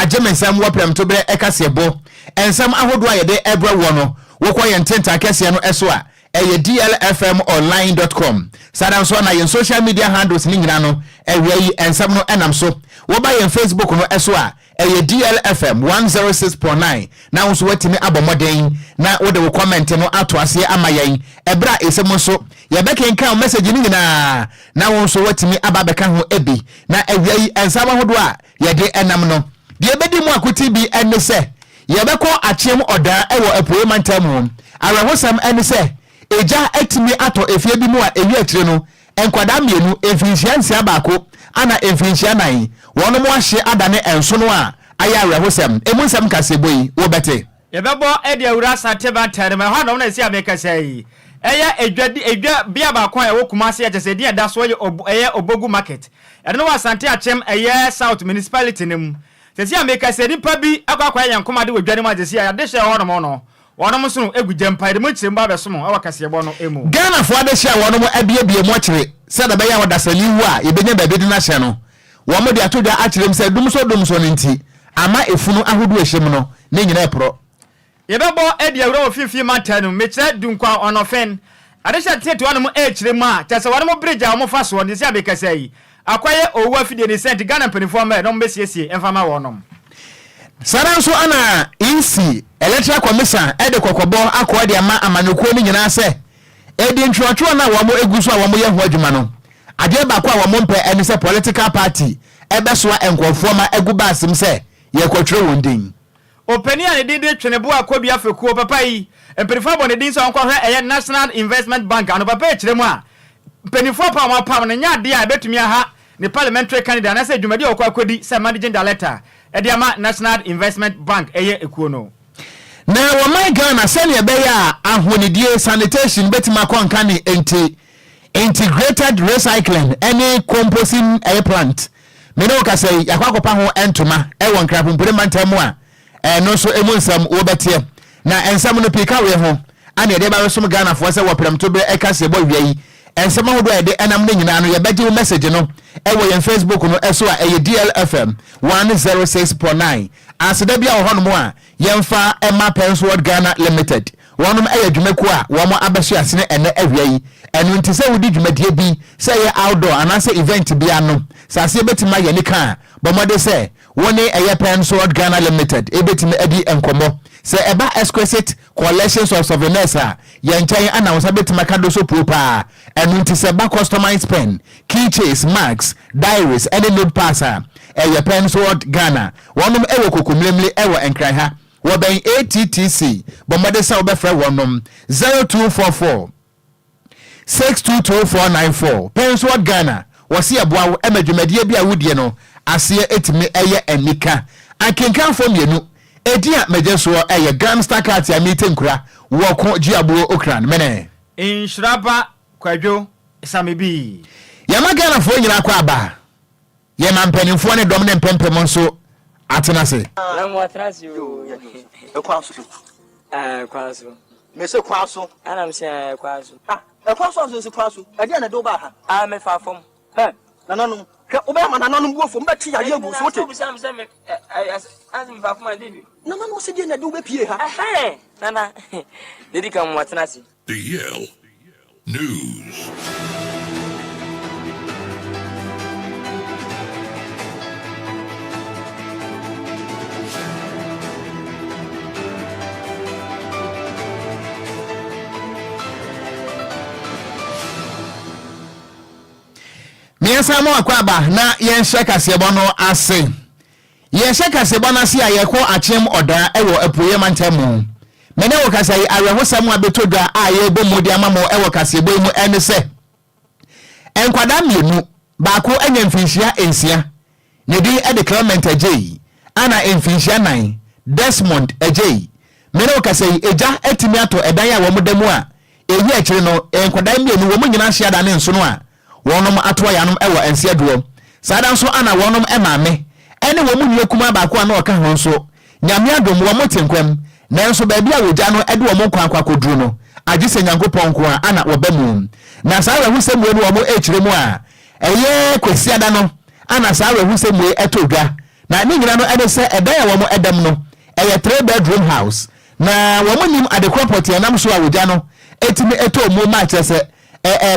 Ajemensam wapem to be ekasebo ensam ahodo ayede ebra wono wokọ yententa kese no eso a DLFMonline.com sadam so na yen social media handles ni nyina no ewi ensam no enam so wo ba yen Facebook no eso a DLFM 106.9 na wo so watimi abomoden na wo de wo comment no ato ase amayen ebra esem so ye bekenka message ni nyina na wo so watimi ababeka ho ebi na ewi ensam ahodo a ye de enam no de ebedi mu akoti bi enne se ye beko achiem oda ewo apoe mantam arahosam enne se eja etimi ato efie bi mu a ewi atire no enkwada mienu efinhia nsia baako ana efinhia nan wono mo ahye adane enso no a aya arahosam emunsam kaseboyi wo bete ye bebo edi awura sante ba tare me ho na esi abeka yi eya edwa bia baako a wo kumase ya tese dia da so ye obogu market eno wa sante achem eye south municipality nim tese ameka se nipa bi akwa yankoma de wadwane ma tese ya de hye ho no wonom so eguje mpa de mo kyerem ba beso mo awa kasebo no emu Ghana fo ade hye wonom abiebie mo kyere se da be ya wodasani wu a yebenya ba bi na hye no wo mo de atodwa akyerem se dumso nti ama efunu ahodu ehyem no ne nyina epro yebebo edi awura ofifie matanu mekyere dunkwa onofen ade hye tete wonom ekyerem a tese wonom bridge a mo fa so ne se abekasa yi akwaye owu afide ne sent Ghana penifo ma no mbesiesie emfama wonom Saran so ana insi electoral commission ede kokobo akwa de ama amanokuo ni nyina se edi ntwotwo na wo mo eguso a wo mo ye ho adwuma no ade ba kwa wo mo mpe eni se political party ebeso enkofo ma eguba asim se ye kwotwe wondin openi a ne dinde twenebo akwabi afekuo papa yi empenifo bo ne din se onko hwe eye National Investment Bank ano papa ekiremu a penifo pa ma pam ne nya de a betumi aha ne parliamentary candidate na se dwumadi okwa akodi se managing director Ediama National Investment Bank eye ekuo no na wo my Ghana sene be ya ahonidie sanitation betima konka ni integrated recycling any composting plant me no ka say yakwakopa ho entoma won krapompure mantamu a no so emunsam wo betie na ensam no pika we ho ane de ba resom Ghana fo se wo premto be ekase bo wiai ensam ho do ede enam ne nyina no ye beje message no ewo yen Facebook no eso a DLFM 106.9 aseda bia ho no mo a yemfa Emma Pensword Ghana Limited wonom dwumaku a womo abehye asene ene awiai enu nti se wodi dwumadie bi se ye outdoor anase event bia no sase betima ye nika bomode se woni Pensword Ghana Limited ebetima adi enkomo se eba exquisite collections of souvenirs a yenchan announce betima kado so proper enu nti se ba customized pen keychains marks diaries any notepads a Pensword Ghana wonom kokumlemle Enquires Waben ATTC bomade sa obefra wonom 0244 622494 Pensword Ghana wasi aboa emadwumadie bia wudie no ase etimi enika akenkan fo mienu edia mejeso Gangster Cat ya mitenkura wo Okogyeabour Ocran Nhyiraba Kwadwo Sammy bi yama Ghana fo nyina kwa aba yema mpanimfo ne dom ne mpempem nso atenase na mo atenase yo Ekwaso kwaso me se kwaso ana me se kwaso ekwaso se kwaso ade na do ba ha me fa fom nananum hwe oba ma nananum bu fom beti ya yegu so te se me as me fa fom ade bi nananum se die na do be pie ha nana dedi kam mo atenase DL News. Miensa mo akwaba na yenhye kasebo no ase yenhye kasebo na se ayeko achem oda ewo apuye mantamu mene wo kasai arehosam abetodwa aye bomodi amamo ewo kasebo mu ene se enkwada mienu baako anya mfinhia ensia ne din Clement ajei ana mfinhia nan Desmond ajei mene wo kasai eja etimi ato edan a wo modamu a eyi akire no enkwada mienu wo mu nyina hia da ne nso no a wonom atwa yanom ewo ensia duo sada nso ana wonom emame ene wo munye kuma baako ana oka ho nso nyame adom wo motenkwam nanso baabi a wogya no ede wo mo kwankwa koduru no agise nyankopon ko a ana wobamu na saa we husemu ene wo mo ekire mu a eye kwasiada no ana saa we husemu etodwa na ni nyina no ene se eda ya wo mo edam no eye 3-bedroom house na wo mo nim ade property anam so awuja no etimi eto mo ma kire se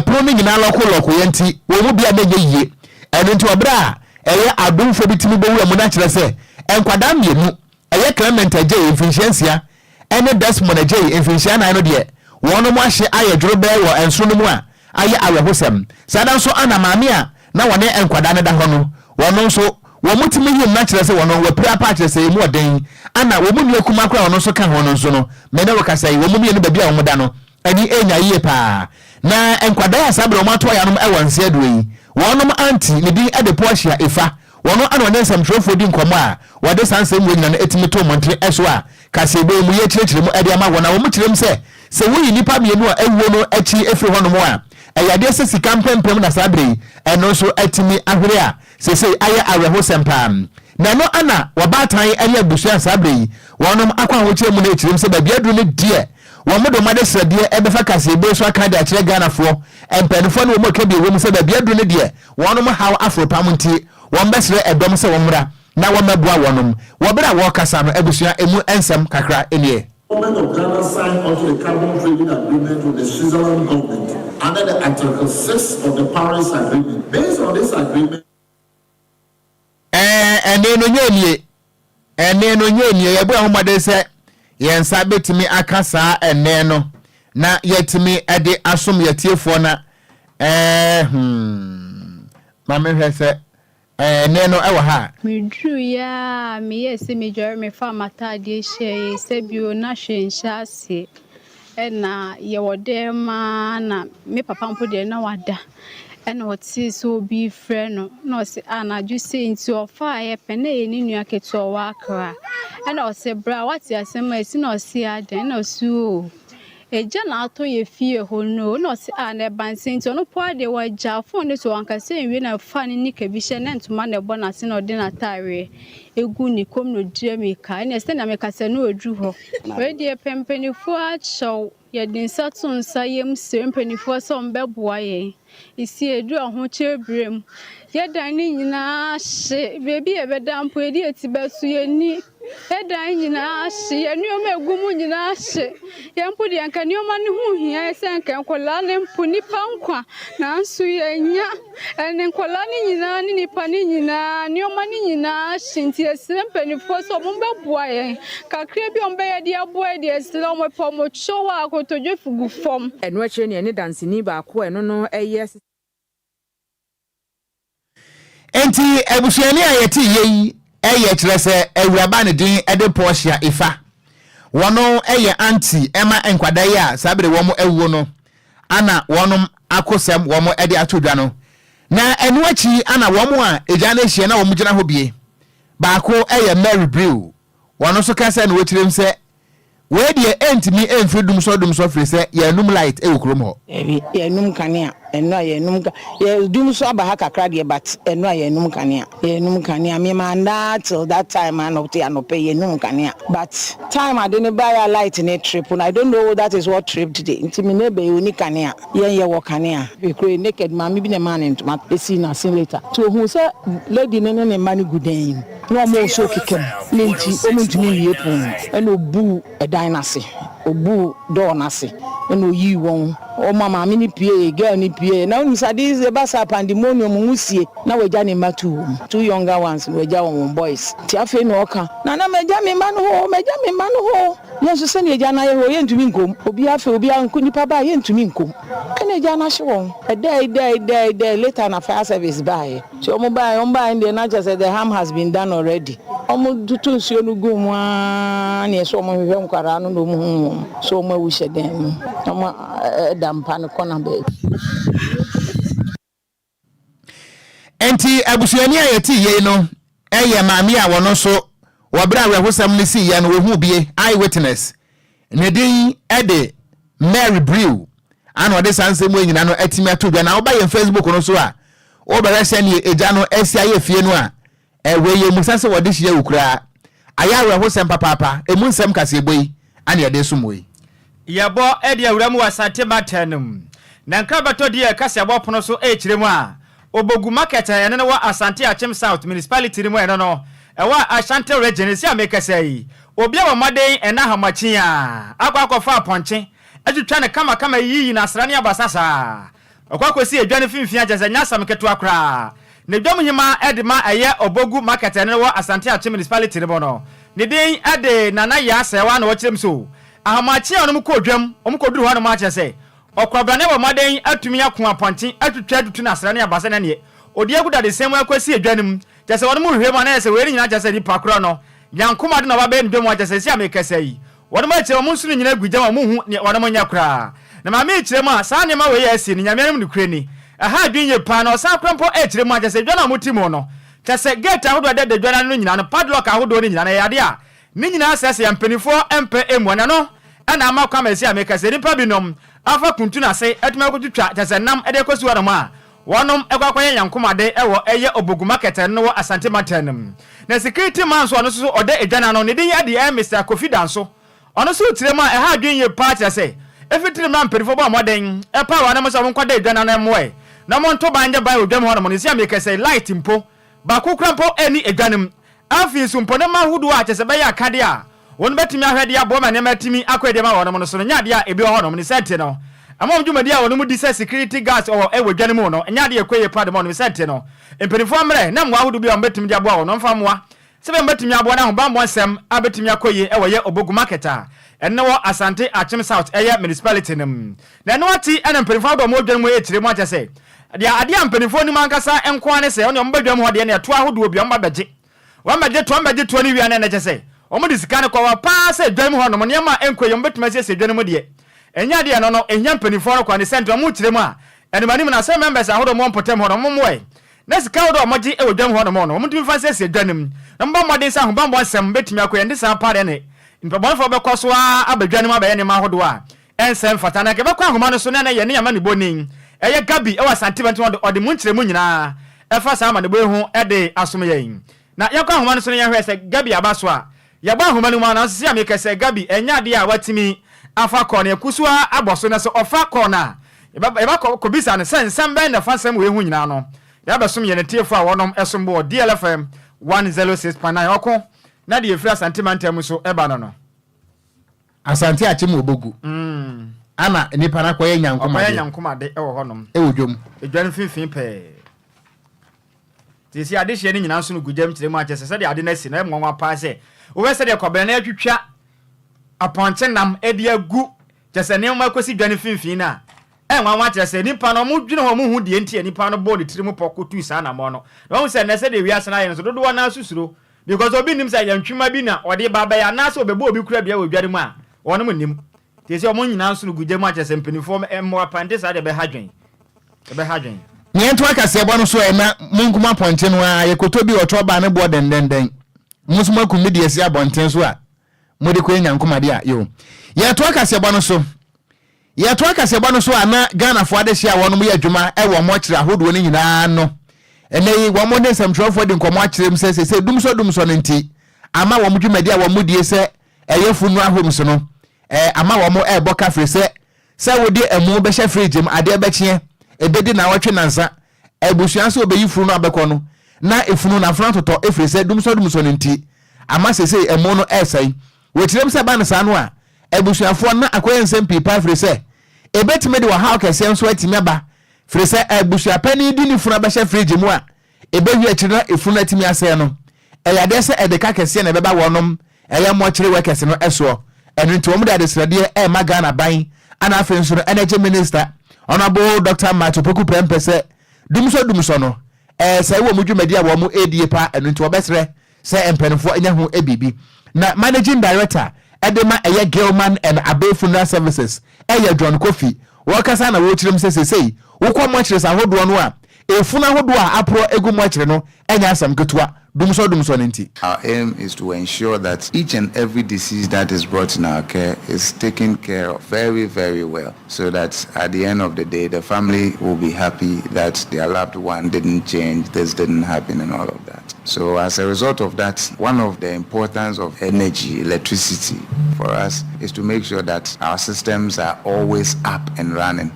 pro ni nyina loko yenti wo mu bia na yeye eno nti obra eye adumfo bitimi bewura mo na kire se enkwada mienu eye Clement Ajay efficiency ene Desmond Ajay efficiency na no de wono mo ahye aye dworobe wo enso no mu a aye awehosem sada nso ana maame a na wone enkwada ne da ho no wono nso wo mutimi yim na kire se wono wo pra pa kire se emu oden ana wo mu nua kuma kra wono nso ka ho no nso no me ne wo ka sai wo mu ne baabi a wo mu da no ani enya yie pa na enkwada ya sabre mo ato ya no e wonse aduyi wono anti ne din ade poahia efa wono ana wone nsam trofo di nkomo a wode sansem wo nyina na etimi to montre eso a kasebe mu ye kirekire mu ade ama wona wo mu kirem se wuyi nipa mienu a ewuo no achi efiri hono mo a eyade se sika mpempem na sabre eno so atimi ahwere a sese aye aweho sempam na no ana wabatan aya busuan sabre wonom akwa hoche mu na ekirem se ba biadu ne die wo modo made srade ebefa kasebe so aka de akire Ghanafo empenfo no mo ka bi wo mu se ba biadu ne die wonom haw afro pamunti won besre edom se womra na wo mabua wonom wo bra wo kasa no ebusuan emu ensem kakra enie. Government of Ghana signed onto the carbon trading agreement with the Switzerland government under the Article 6 of the Paris Agreement. Based on this agreement, yebo ahomade se yensa betimi akasa ene no na yetimi ede asom yetiefo na mame hwese neno ewa ha midru ya mi yesi mi jore me fa matade hye sebio na hwenhyase na ye wode ma na me papa mpo de na wada ena woti so bi frɛ no na ose anaju se nti ofa ye pene ye ni nua keto wa akra ena ose bra wati asema esi na ose aden na osu eja na ato ye fie ho no na ose na banse nti ono po ade wa ja fon de so anka se nwi na fa ni ka bi hye na ntoma na ebo na se na ode na tare egu ni kom no dire me ka na se na me ka se no odru ho we de pempenifo a chow ye din satun sa yem se pempenifo so mbeboa ye isi edu ho chebrem ye dan ni nyina hye bebi e bedampo edi etibesu ye ni e dan nyina hye enuoma egumu nyina hye ye mpo de anka neoma ne hu hia se anka nkola ne mpo nipa nkwa na nsu ye nya ene nkola ne nyina ne nipa ne nyina neoma ne nyina hye nti esire mpenifo so mbeboa ye kakra bi ombe ye de aboa de esire omo po mo chowa akotodwe fugu fom eno akire ne ne dansini ba ko eno no eye enti ebusuani ayeti yeyi eye kire se awuraba ne din ede poahia ifa wono eye anti ema enkwada ya sabre wo mo ewuo no ana wonom akosem wo mo ede atodwa no na enu achi ana wo mo a eja na hie na wo mo gina ho bie baako eye Mary Brew wono so ka se na wo kirem se we de entimi enfridum so firi se ye num light ewukrom ho ye num kanea eno ye num ye dum so aba ha kakra de but eno ye num kanea me man that till that time and up to no pay ye num kanea but time I didn't buy a light in a trip and I don't know that is what trip today intimi nebe uni kanea ye wo kanea we create naked man me be the man into my see na sin later to who say lady ne man good den no mo so kikem nti o mu ntimi wie pon eno bu dynasty obu door nase eno yi won o mama mi ni pie girl ni pie na unu sadi ze basa pandemonium nwusie na weja ni matu two younger ones weja won boys ti afi no oka na meja me man ho yesu se ni eja na ye ho ye ntumi nkom obi afi obi anko nipa ba ye ntumi nkom ene eja na hye won day later na fire service buy so mo buy in na just say the harm has been done already omo tutu nsuo no gu mu a na so mo hwehwe nkwara no no mu so mo wuhye den omo dampa no kona be enti abusuani ayeti ye no eye maami a wono so wobra wehosam ne si ye no wohu bie eye witness ne din ede Mary Brew ana ode sansem enyina no atimi atodwa na oba ye Facebook no so a obere se ne eja no asia ye fie no a ewe ye musase wode hye ukura aya wehosam papa emu nsem kase eboyi ana ede sumwe yabo ede awuramu wasate batanum na nkrabato de kase abopono so ekiremu a obogu market ene no wa Asante Achem South municipality mu ene no ewa Ashanti region si ameka say obi a maden ena hamachi a akwa aponche atwitwa ne kama yi na asrane abasasa okwakosi edwane finfin agese nyasam keto akra ne dwam hima edema eye obogu market ne wo Asante Ache municipality ne bono ne den ade nana ya sewa na wo kirem so ahamachi a onum ko dwam omkoduru ho no ma chese okrabrane wo maden atumi akon aponche atwitwa dutu na asrane abasa na ne odi aguda de semu akwasi edwanem chese wonum hwehwe ma na ese we nyina chese di pakro no yankoma de na ba be ndwam chese si amekasa yi wonum ache wo munsunu nyina gudjam mo hu wonum nya kra na ma me chire ma sa ne ma we yesi ni nyame ne kure ni aha dwinye pa na osa krampo e chire ma chese dwana mutimo no chese gate ahodo de dwana no nyina no padlock ahodo ni nyina na yade a ni nyina asese ya mpanifo MPM wana no ana amakwa ma si amekasa ni pa binom afa kuntu na se atuma kotutwa chese nam ede kosi wana ma wonum ekwakwanye yankoma de ewo eye obogu market no wo Asante Matenum na security man so ono so ode edwana no ne din ya de Mr. Kofi Danso ono so tire ma aha dwinye pa chese efitiri man perifo ba moden epa wa na mo so nkwada edwana na moe na mo nto banje ban odwam ho no mo si amekese light mpo ba kokrampo eni edwanem afi sumpo na mahudu a chese be ya kade a won betimi ahwede abo ma ne matimi akwede ma wono mo so nyade a ebi ho no mo sente no amom dwumadi a wono mu dise security guards o ewe dwanem no nyade ekwe pad mo no sente no emperifo amre na mo ahudu bi o betimi de abo ho no mfa moa sebe betimi abo na ho ba mo nsem abetimi akoye ewe ye obogu market a enne wo Asante Ache South eye municipality nim na eno ati ena mperifo do mo dwan mo etire mo acha se dia ade amperifo ni mankasa enkoane se ono mbadwam ho de na to ahodo obi omba beje wa maje to ni wi ana na acha se omo disika ne kwa wa pa se dwan ho no mo ne ma enkoye mbetuma se dwan mo de enya de no no enya mperifo no kwa ne center mo tire mo a ene mani na se members ahodo mo mpotem ho no mo moe na sika ahodo moji e dwan ho no mo no mo ntumi fa se dwanem na mba modin sa ho ba mo nsem betumi akoye ndi sa pa de ne mpabonfo bekoso a abadwanem abaye ne ma hodo a ensem fata na ke bekwa ahoma no so na ye ne yama ne bonin eye gabi e wa sentiment ode munchire mu nyina e fa sa ma ne bohu e de asom yen na yakwa ahoma no so ne hwe se gabi abaso a ye ba ahoma no ma na so ameka se gabi enya de a watimi afa kɔ ne kusu a aboso na so ofa kɔ na e ba ko bisa ne sensem ben na fa nsem we hu nyina no ya besom ye ne tiefo a wonom esombo DLFM 106.9 oko na de efra sentimental so eba no Asante Ache obogu ana nipa na koye nyankoma de ewo honom ewodwom edwan finfin pe tisi ade hye ni nyina so no gudjam kire mu achese se de ade na si na emwanwa pa se wo we se de kobere na atwitwa aponche nam edi agu chese ne ma kosi dwan finfin na enwanwa achese nipa no mu dwene ho mu hu de enti nipa no body tirimu pokotu sa na mo no wo se na se de wi ase na ye so dodo na susuro because obi nim say yantwuma bi na ode baba ya na so obebo obi kura bia we dware mu a wono mu nim tese omo nyina so no gudjam achese mpenifo emmo apante sa de be hadwen nyentu akase ebo no so e na munkuma ponte no a yekoto bi oto ba ne bo dendenden musuma ku media si abonten so a modi ko nyankoma de a yo yeto akase ebo no so ana Ghana fo ade hia wono mu ye adwuma e wo mo kire ahodo ni nyina no enei wo mo de samtrofo de nkomo akirem se dumso no nti ama wo mo dwumadi a wo mo die se eyefunu ahomso no ama wo mo ebo kafre se wodi emu be hye fridge ade be kye ebedi na watwe nansa ebusuan so obeyi funu no abekọ no na efunu na fran toto efre se dumso no nti ama se emu no esai wetirem se ba ne sa no a ebusuafo na akoye nsem pipa fre se ebetime de wa ha okese nso atime aba fre se ebusuapani di ni funu be hye fridge mu a ebewi akire na efunu atime ase no eyade se edeka kese na beba wonom eye mo kire we kese no eso enu nti omu de adesrade ma Ghana ban ana afi nso no energy minister Honorable Dr. Macho Poku Prempese dumso no se wo mudwumadi a wo mu edie pa enu nti obesre se empenfo enya ho ebibi na managing director edema eye Gilman and Abbey Funeral Services eye John Kofi wo kasa na wo kirem sesei wo kwa mo kire sa hodo no a efuna hodo a apro egu mo kire no enya asam ketua dumso nti. Our aim is to ensure that each and every disease that is brought in our care is taken care of very, very well, so that at the end of the day, the family will be happy that their loved one didn't change, this didn't happen, and all of that. So as a result of that, one of the importance of energy, electricity for us is to make sure that our systems are always up and running,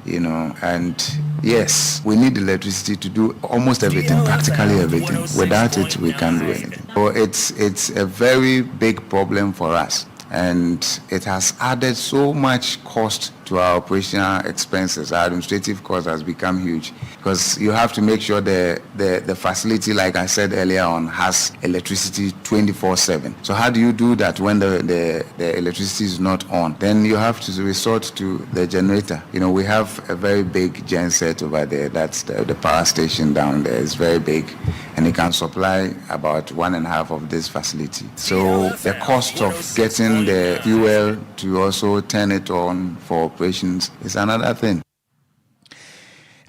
and yes, we need electricity to do almost everything, practically everything. Without it, we can't do anything. So it's a very big problem for us. And it has added so much cost to our operational expenses. Our administrative cost has become huge because you have to make sure the facility, like I said earlier on, has electricity 24/7. So how do you do that when the electricity is not on? Then you have to resort to the generator. You know, we have a very big gen set over there. That's the power station down there. It's very big, and it can supply about 1.5 of this facility. So the cost of getting the fuel to also turn it on for operations is another thing.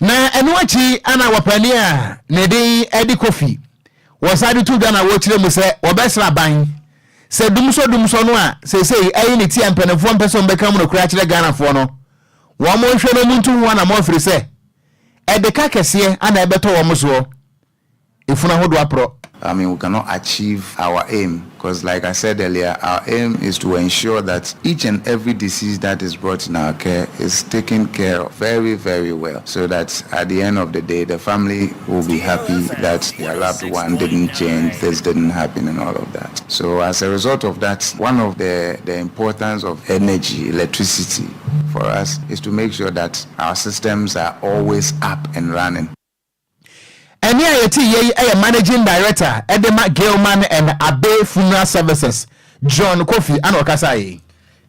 Na enuachi ana wapania nedi edi kofi wasadi tu Ghana wochire mu se obesra ban se dumso no a se ayi ne ti ampenefo mpese mbeka mu no kura chire Ghana fo no wo mo hwe no muntu ho na mo firi se edeka kese ana ebeto wo mo so ifuna hodo apro. I mean, we cannot achieve our aim because, like I said earlier, our aim is to ensure that each and every disease that is brought in our care is taken care of very, very well, so that at the end of the day, the family will be happy that their loved one didn't change, this didn't happen, and all of that. So, as a result of that, one of the importance of energy, electricity for us is to make sure that our systems are always up and running. And here you are managing director Edema Gilman and Abe Funeral Services John Kofi and Okasai.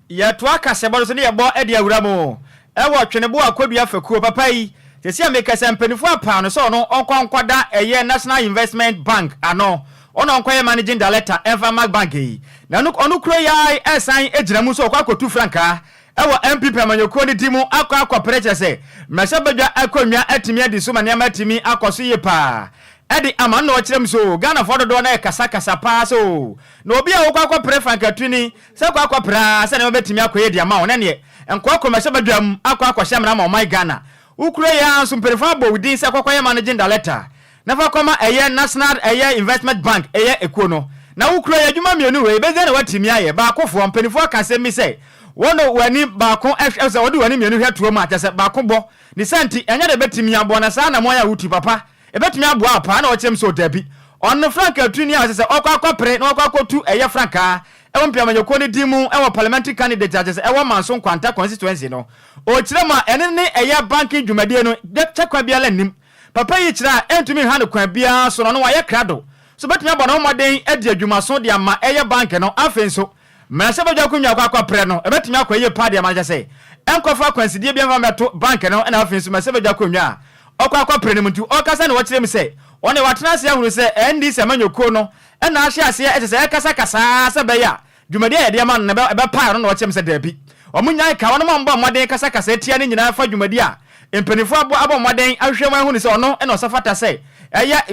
Yatwa kasebalo so ne yebo edi awuramo e wo twenebo akwadua fakuo papai se sia make sempanifo apa no so no onkwada eye National Investment Bank ano ono onkoye managing director Evermark Bank yi na no onu kro ya esan ejiramu so kwakotu franka ewo MPP amanyoko ni timu akwa preche se mesabadwa akonwa atimi adi so mane amatimi akoso ye pa edi amano ochirem so Ghana for do na kasa pa so no obi a wokwa prefanka tuni se kwa pra se na obetimi akoye di ama wona ne enko mesabadwa akwa hyamra ma my Ghana ukuro ya so mperefa bo wudin se kwakoye managing director never koma eye National Investment Bank eye ekono na ukuro ya dwuma mienu we beze na watimi aye ba akofo mpenifo ka se mi se wono wani baako efse wodi wani mienu hwetuo ma kyese baako bo ni santi enya de betimi abo na sa na moya wuti papa e betimi abo apa na ochem so dabi on franka tuni a se okwa na okwa tu eye franka e wo mpiama nyoko ni dimu e wo parliamentary candidate kyese e wo manso kwanta constituency no o kirema ene ne eye banking dwumadie no de chekwa bia la nim papa yi kira entumi ha no kwa bia so no wa ye krado so betimi abo na moden e de adwumaso de ama eye bank no afenso Mesabadwa kunya kwa pre no ebetimi akoye padi amaje se enkofa kwansidie bia ma meto bank no na afensu mesabadwa kunya okwa pre no muntu okasa na wachire mi se one watena se ahuru se ndi se manyoko no na ahye ase ete se kasa se beya dwumadie ye de ma no be pa no na wachire mi se dabi omunya ka wono mambo moden kasa etia ni nyina fa dwumadie a empanifo abo moden ahwehwe ma hunu se ono na osafata se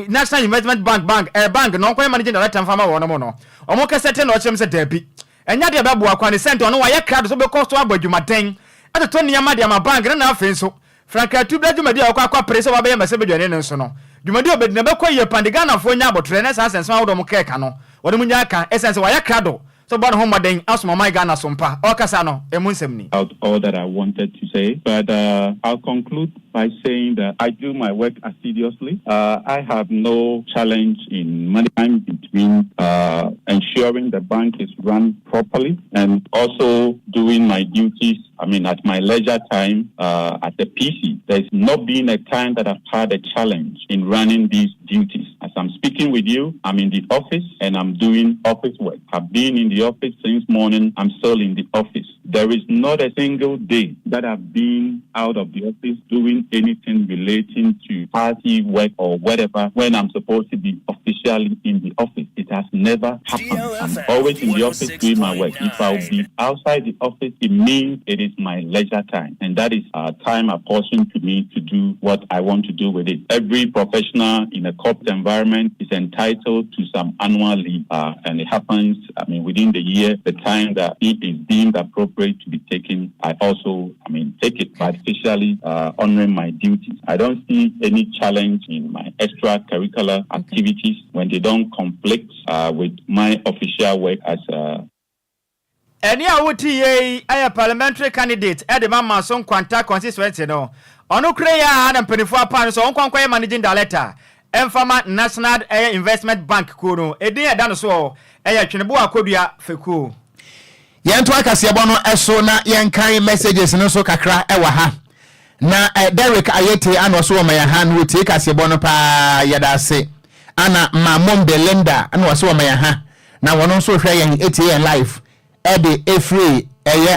National Investment Bank no kwa managing director mfama wono mo no omo kasete na wachire mi se dabi enya de bebo akwa ne center no waye crowd so be cost to abadwumaden atoto niam de ama bank na afenso franka tu bladwumadi akwa prese wa be yemase bedwane ne nso no dwumadi obedina be koye pandigana fo nya abotre na sa sense wa do mo keka no wode munya aka essence waye crowd so bon ho moden asoma my Ghana sompa okasa no emunsem ni all that I wanted to say, but I'll conclude by saying that I do my work assiduously. I have no challenge in managing between ensuring the bank is run properly and also doing my duties, at my leisure time at the PC. There's not been a time that I've had a challenge in running these duties. As I'm speaking with you, I'm in the office and I'm doing office work. I've been in the office since morning. I'm still in the office. There is not a single day that I've been out of the office doing anything relating to party work or whatever when I'm supposed to be officially in the office. It has never happened. I'm always in the office doing my work. If I'll be outside the office, it means it is my leisure time. And that is time apportioned to me to do what I want to do with it. Every professional in a corporate environment is entitled to some annual leave. And it happens, within the year, the time that it is deemed appropriate to be taken, I also, take it by officially honoring my duties. I don't see any challenge in my extracurricular activities when they don't conflict with my official work as Any awuti ye a parliamentary candidate at the mama son kwanta constituency no. Onu kreya na mpenifo apa so onkwankwa managing director Enfama National Investment Bank kono edin eda no so Twenebo Akodua Fekuo Yento akasiebo no eso na yenkan messages no so kakra ewa ha na Derek Ayete ano so ma ya ha no tie kasiebo no pa yadase ana Mamom Belinda ano so ma ya ha na wono so hwe yen ATN live e free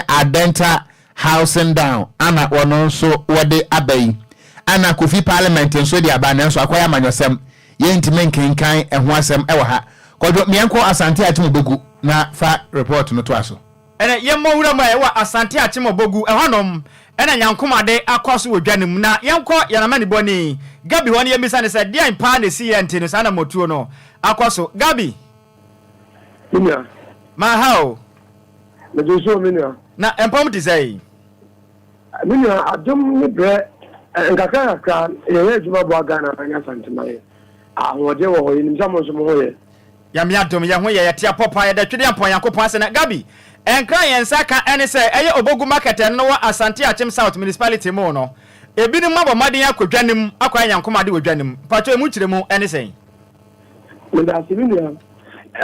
Adenta housing down ana wono so wode abai ana Kofi Parliament nso di aba na so akwaya manyosem yentime nkenkan eho asem ewa ha Kwadwo mienko Asante Achimobogu na fa report no to aso ene yemmo wura ma ewa Asante Achimobogu ehonom ene nyankomade akoso wodwanem na yenko yanamani boni Gabi woni yemisa ne se dia mpa ne si yente no sana motuo no akoso Gabi Minya ma how na joso minya na empom ti say minya adom ni bre ngaka ye juma bo Ghana anya santimaye ahode wo ho nim samo so mo ho ye yam yadom ye ho ye yetia popa ye da twede ampon yakopon ase na Gabi Enquires ka ene se eye obogu market no wa Asante Achim South municipality mo no ebi ni mabo maden akodwanem akwa yankomade wodwanem pato emu kiremu ene se nda siminia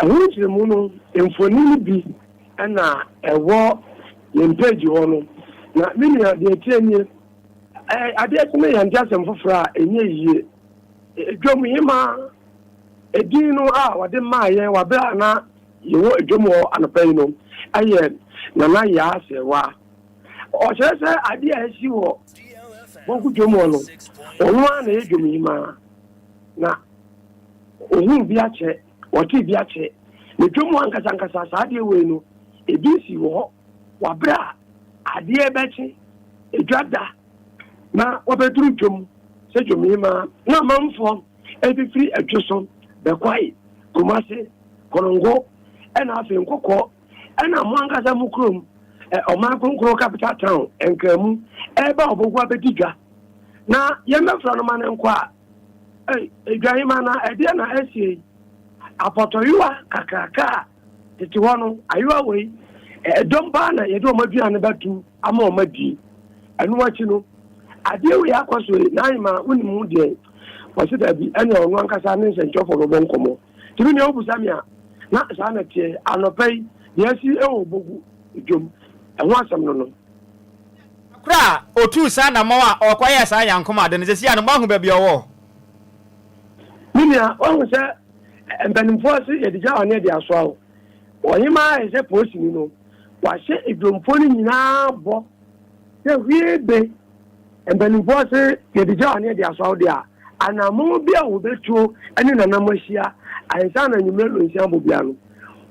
ehun kiremu no emfoni bi ana ewo yempeji ho no na minia de tienye ade kuma yanja sem fofora enye yie edwom yima edino wade maaye wabra na yewo edwom ho anopai no aye na na ya sewa o chese ade a esi wo bogu dwom ho no onu na edwom yima na ohun bi ache woti bi ache ne dwom ankasa ade we no ebisi wo wabra ade ebechi edwada na wabeduru dwom se dwom yima na mamfo free adwoso bekwai kumase konongo ena afi nkoko ena mwankasa mukrom omankonkro capital town enkamu eba obogu abediga na yemefra no mane nkwa edwahima na ede na esie apotoyua kakaka tetiwono ayua wei domba na yedo madua ne batu ama omadi enu wachi no ade we akoso na ima unimu de wasida bi ene onu ankasa ne nsenchofo no bonkomo tibi ne obusamia na sana tie anopai yesi obogu dwom eho asam no kra otu sana mo a okwaya sa yankoma de ne sesi anu mahu ba bi owo minia o se embanimfo se yedija one de aso awo oyima ese posi ni no wa se edwomfo ni nyina bo se wiebe embanimfo se yedija one de aso awo de a anamo bia wo betuo ene nanamahia ansa na nyumelo nsia bobia no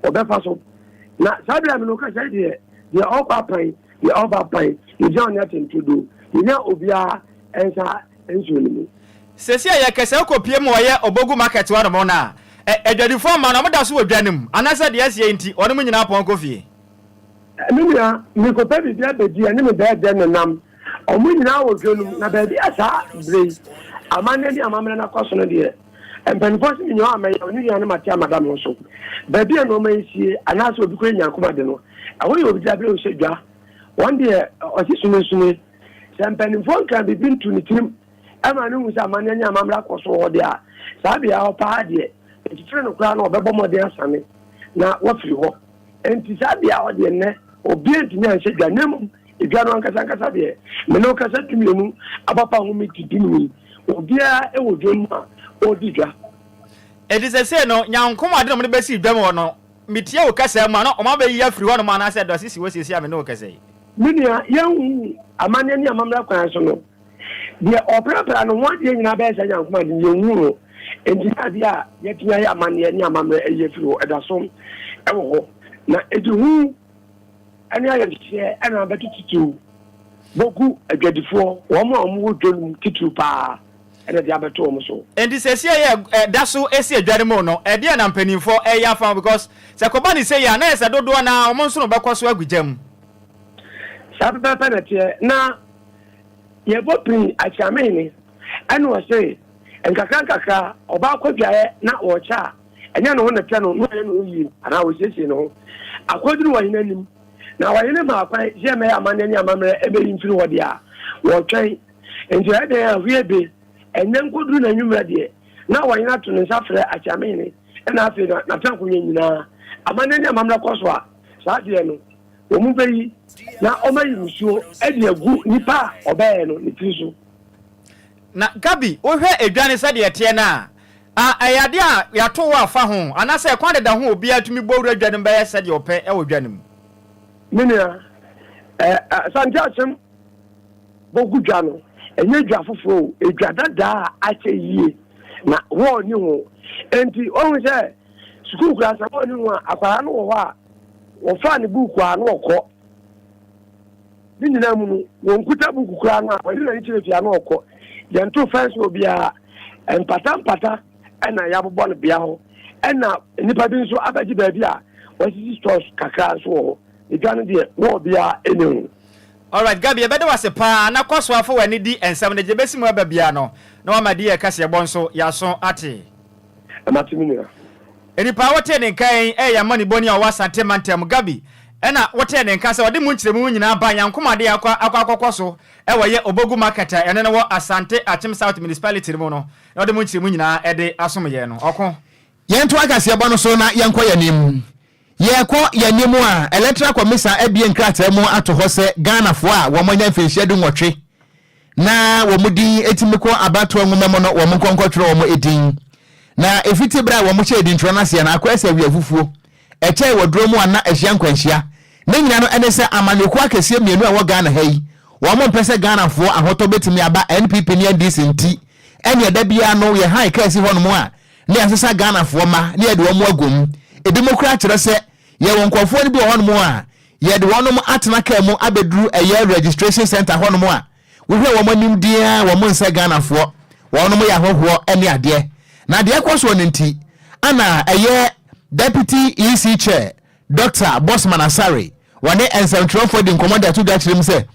obefa so na sabia me no ka sai de opapai ye opapai ye john yatentudo ye obia ensa ensulimu sesi ya kese okopie mo ye obogu market wa no na edwadifo ma no moda so wadwanem anasa de asie enti ono nyina apon kofie minia mi ko pebi bia bedi ani me de nenam omu nyina wo dwonum na ba bi asa brei amane ni amamre na kwaso no de empanifo si nyo amaye oni ya ne matia madam so ba bi no mansie anasa obi ko nyankoma de no awo ye obi jabe o sedwa one day osi sunesune empanifo kan bi bintu ni tim ama no musa amane ni amamre kwaso ho de a sabi ya opa de etifre no kra na obebo mode asane na wafiri ho enti sabi ya ode ne obi ntini ansedwa nem edwa no ankasa de me no kasa tumienu apapa ho metidini obia ewodwom a odidwa edisese no nyankoma de no besi dwam no mitie wo kasa ma no o ma be yi afiri ho no ma na se do sisi wo sisi ame no kasa yi minia yan amane ni amamra kwan so no de opera no won de nyina be se nyankoma de yenwu entina dia yetia ya amane ni amamra eyefiri ho edaso ewo ho na eduhu ani ayehye ana betutu bogu adwadifo wo ma omu dwonum titu pa ene dia beto omu so endi sesi ye daso esi adware mo no e dia na mpanimfo ya fa because se koba ni say ya na ese dodo na omu nso no bekoso agujam sabe papa na tie na ye bopin achameni anu wa say enkaka oba akwadwae na wo cha enya no na tia no no yi ana wo sesi no akwaduru wa hinanim na wayene ma kwa je me amane ni amamre ebe yimfiri hodi a wo twen enti ade a wiebe enen koduru na nwumra de na wanyina to ne safre achamene na afi na tankunye nyina amane ne amamra koso a saa de no omu beyi na omayi musuo e de agu nipa obaye no ne tiso na Gabi wo hwe edwane se de tie na ayade a yato wa fa ho anase kwa de ho obi atumi bowura adwane mbaye se de ope e wo dwane mu minia sanjasem bogudwa no enye dwa foforo edwa dada ache yie na wo ni ho enti ohun se school class wo ni ho akwara no wo a wo fa ni buku a no okọ ni nyina mu no wo nkuta buku kura no a wo ni na ni chire no okọ yanto fence obi a empata ena ya bobọ no bia ho ena nipa bi nso abaji ba bi a wasisi stores kakra so ho edwane de wo bia enu. All right, Gabi, ebede wase pa na kwaso afo wani di ensam ne jebesi mu ababia no na wama di e kase bonso ya so ate amatimina enipa wote ne kan ya mani boni a wasante mantem Gabi ena wote ne kan se wode mu nkyeremu nyina ba yankomade akwakoso e woye obogu market ene ne wo Asante Achim South municipality mu no na wode mu nkyeremu nyina ede asomye no okon yento akase bono so na yanko yanim yeko yanimu a electoral commission ebie nkrata mu ato ho se Ghana fo a wo monya mfenhia du nwotwe na wo mudi etimiko abato nwomemo no wo monkonkotro wo mo edin na efiti bra wo mo che edin tronase na akwese wi afufuo eche wodro mu ana ehia nkwanhia ne nyina no ene se amaneko akese mienu a wo Ghana hayi wo mo mpese Ghana fo ahoto betimi aba NPP ne NDC nti ene da bia no ye high kasi ho no mu a ne asesa Ghana fo ma ne de wo mo agum edemocrat rese ye wonkofo ni bi ho no mu a ye de wonom atena ka mu abeduru eye registration center ho no mu a wo hwe wo manim dia wo mo nse Ghana fo wonom ya hoho ene ade na de ekoso no nti ana eye deputy EC chair Dr. Bosman Asare wane ensentro for the commander to that him say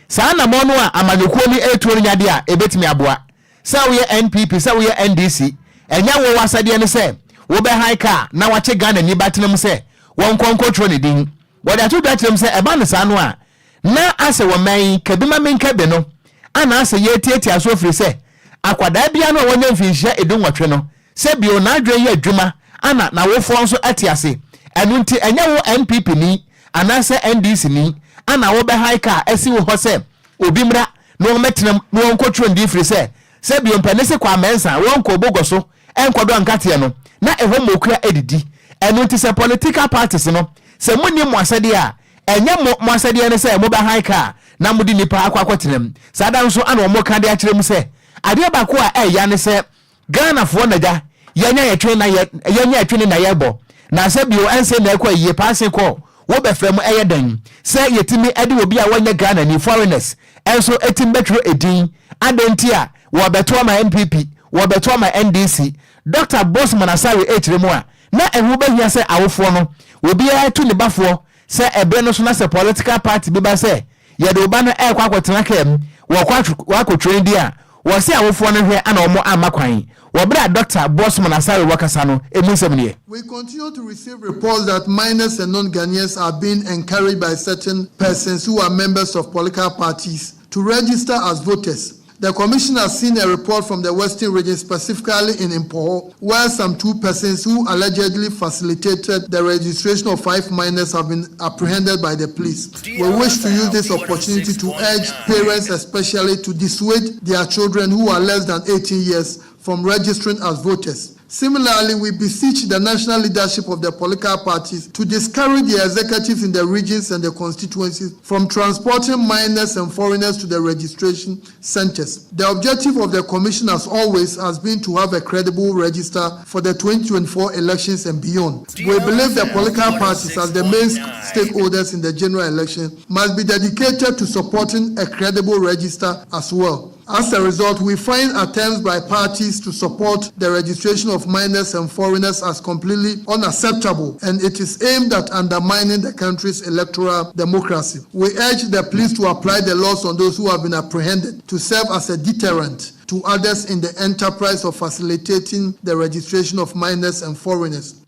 sa na mo no a amanekuo ni etuo nyade a ebetimi aboa sa wo ye NPP sa wo ye NDC enya wo wasade ne say wo be high car na wache Ghana ni batenam say won konkontrol ne din wode atu da kyerem se eba ne sa no a na ase wo man kabima menka be no ana ase ye tietia aso firi se akwada bia no wonya mfinhia edun watwe no se bio na adwe ye adwuma ana na wo fo nso atiase enu nti enya wo NPP ni ana se NDC ni ana wo be high car esi wo ho se obi mra no metenam no won control ndi firi se bio mpane se kwa mensa won ko bogoso enkodo ankate no na eho mokua edidi enu nti se political parties no se munni mo asade a enye mo asade ne se mo ba high car na mudi nipa akwakotenem sada nso ana wo mo ka de akirem se ade ba ko a ya ne se Ghana fo naja yenya yetwe na yenya yetwe na yebo na se bio ense na ekwa yie passe ko wo be frem eyedan se yetimi ade obi a wonya Ghana ni foreigners enso etim betro edin adenti a wo beto ma MPP wo beto ma NDC Dr. Bosman Asare etiremu a na ehu behia se awofo no obi a tu ne bafo se ebe no so na se political party bi ba se ye de oba no ekwa akotena kam wo kwa train dia wo se awofo no hwe ana omo amakwan wo bra Dr. Bosman Asare wakasa no emusem ne. We continue to receive reports that minors and non-Ghanaians are being encouraged by certain persons who are members of political parties to register as voters. The Commission has seen a report from the Western region, specifically in Impoho, where some 2 persons who allegedly facilitated the registration of 5 minors have been apprehended by the police. We wish to use this opportunity to urge parents especially to dissuade their children who are less than 18 years from registering as voters. Similarly, we beseech the national leadership of the political parties to discourage the executives in the regions and the constituencies from transporting minors and foreigners to the registration centers. The objective of the Commission, as always, has been to have a credible register for the 2024 elections and beyond. We believe the political parties, as the main stakeholders in the general election, must be dedicated to supporting a credible register as well. As a result, we find attempts by parties to support the registration of minors and foreigners as completely unacceptable, and it is aimed at undermining the country's electoral democracy. We urge the police to apply the laws on those who have been apprehended to serve as a deterrent to others in the enterprise of facilitating the registration of minors and foreigners.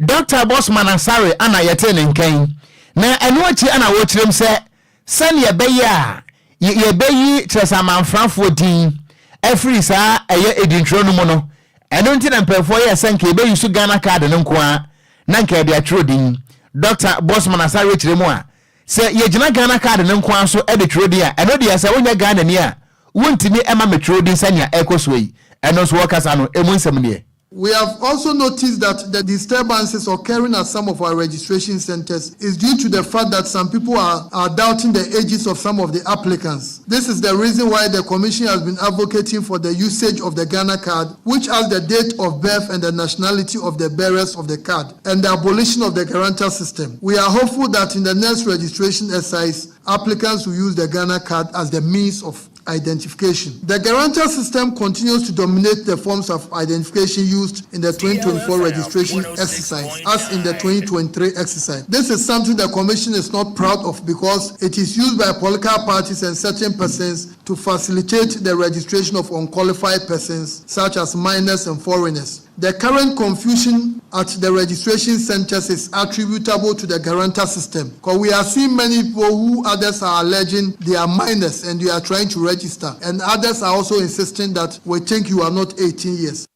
Dr. Bosman Asare ana yetene nkan na enu achi ana wochirem se sane ye beya ye beyi tresamanfrafo din every sa eye edintro no mo no eno nti na mpefo ye senke be yusu Ghana card no nko a na nka de atro din Dr. Bosman Asare chire mu a se ye gina Ghana card no nko a so e de tro din a eno de se wonya Ghana ni a wontimi ema metro din sanya ekoso yi eno so workers ano emu nsem ne. We have also noticed that the disturbances occurring at some of our registration centers is due to the fact that some people are doubting the ages of some of the applicants. This is the reason why the Commission has been advocating for the usage of the Ghana card, which has the date of birth and the nationality of the bearers of the card, and the abolition of the guarantor system. We are hopeful that in the next registration exercise, applicants will use the Ghana card as the means of identification. The guarantor system continues to dominate the forms of identification used in the 2024 registration exercise as in the 2023 exercise. This is something the Commission is not proud of because it is used by political parties and certain persons to facilitate the registration of unqualified persons such as minors and foreigners. The current confusion at the registration centers is attributable to the guarantor system because we are seeing many people who others are alleging they are minors and they are trying to register, and others are also insisting that we think you are not 18 years.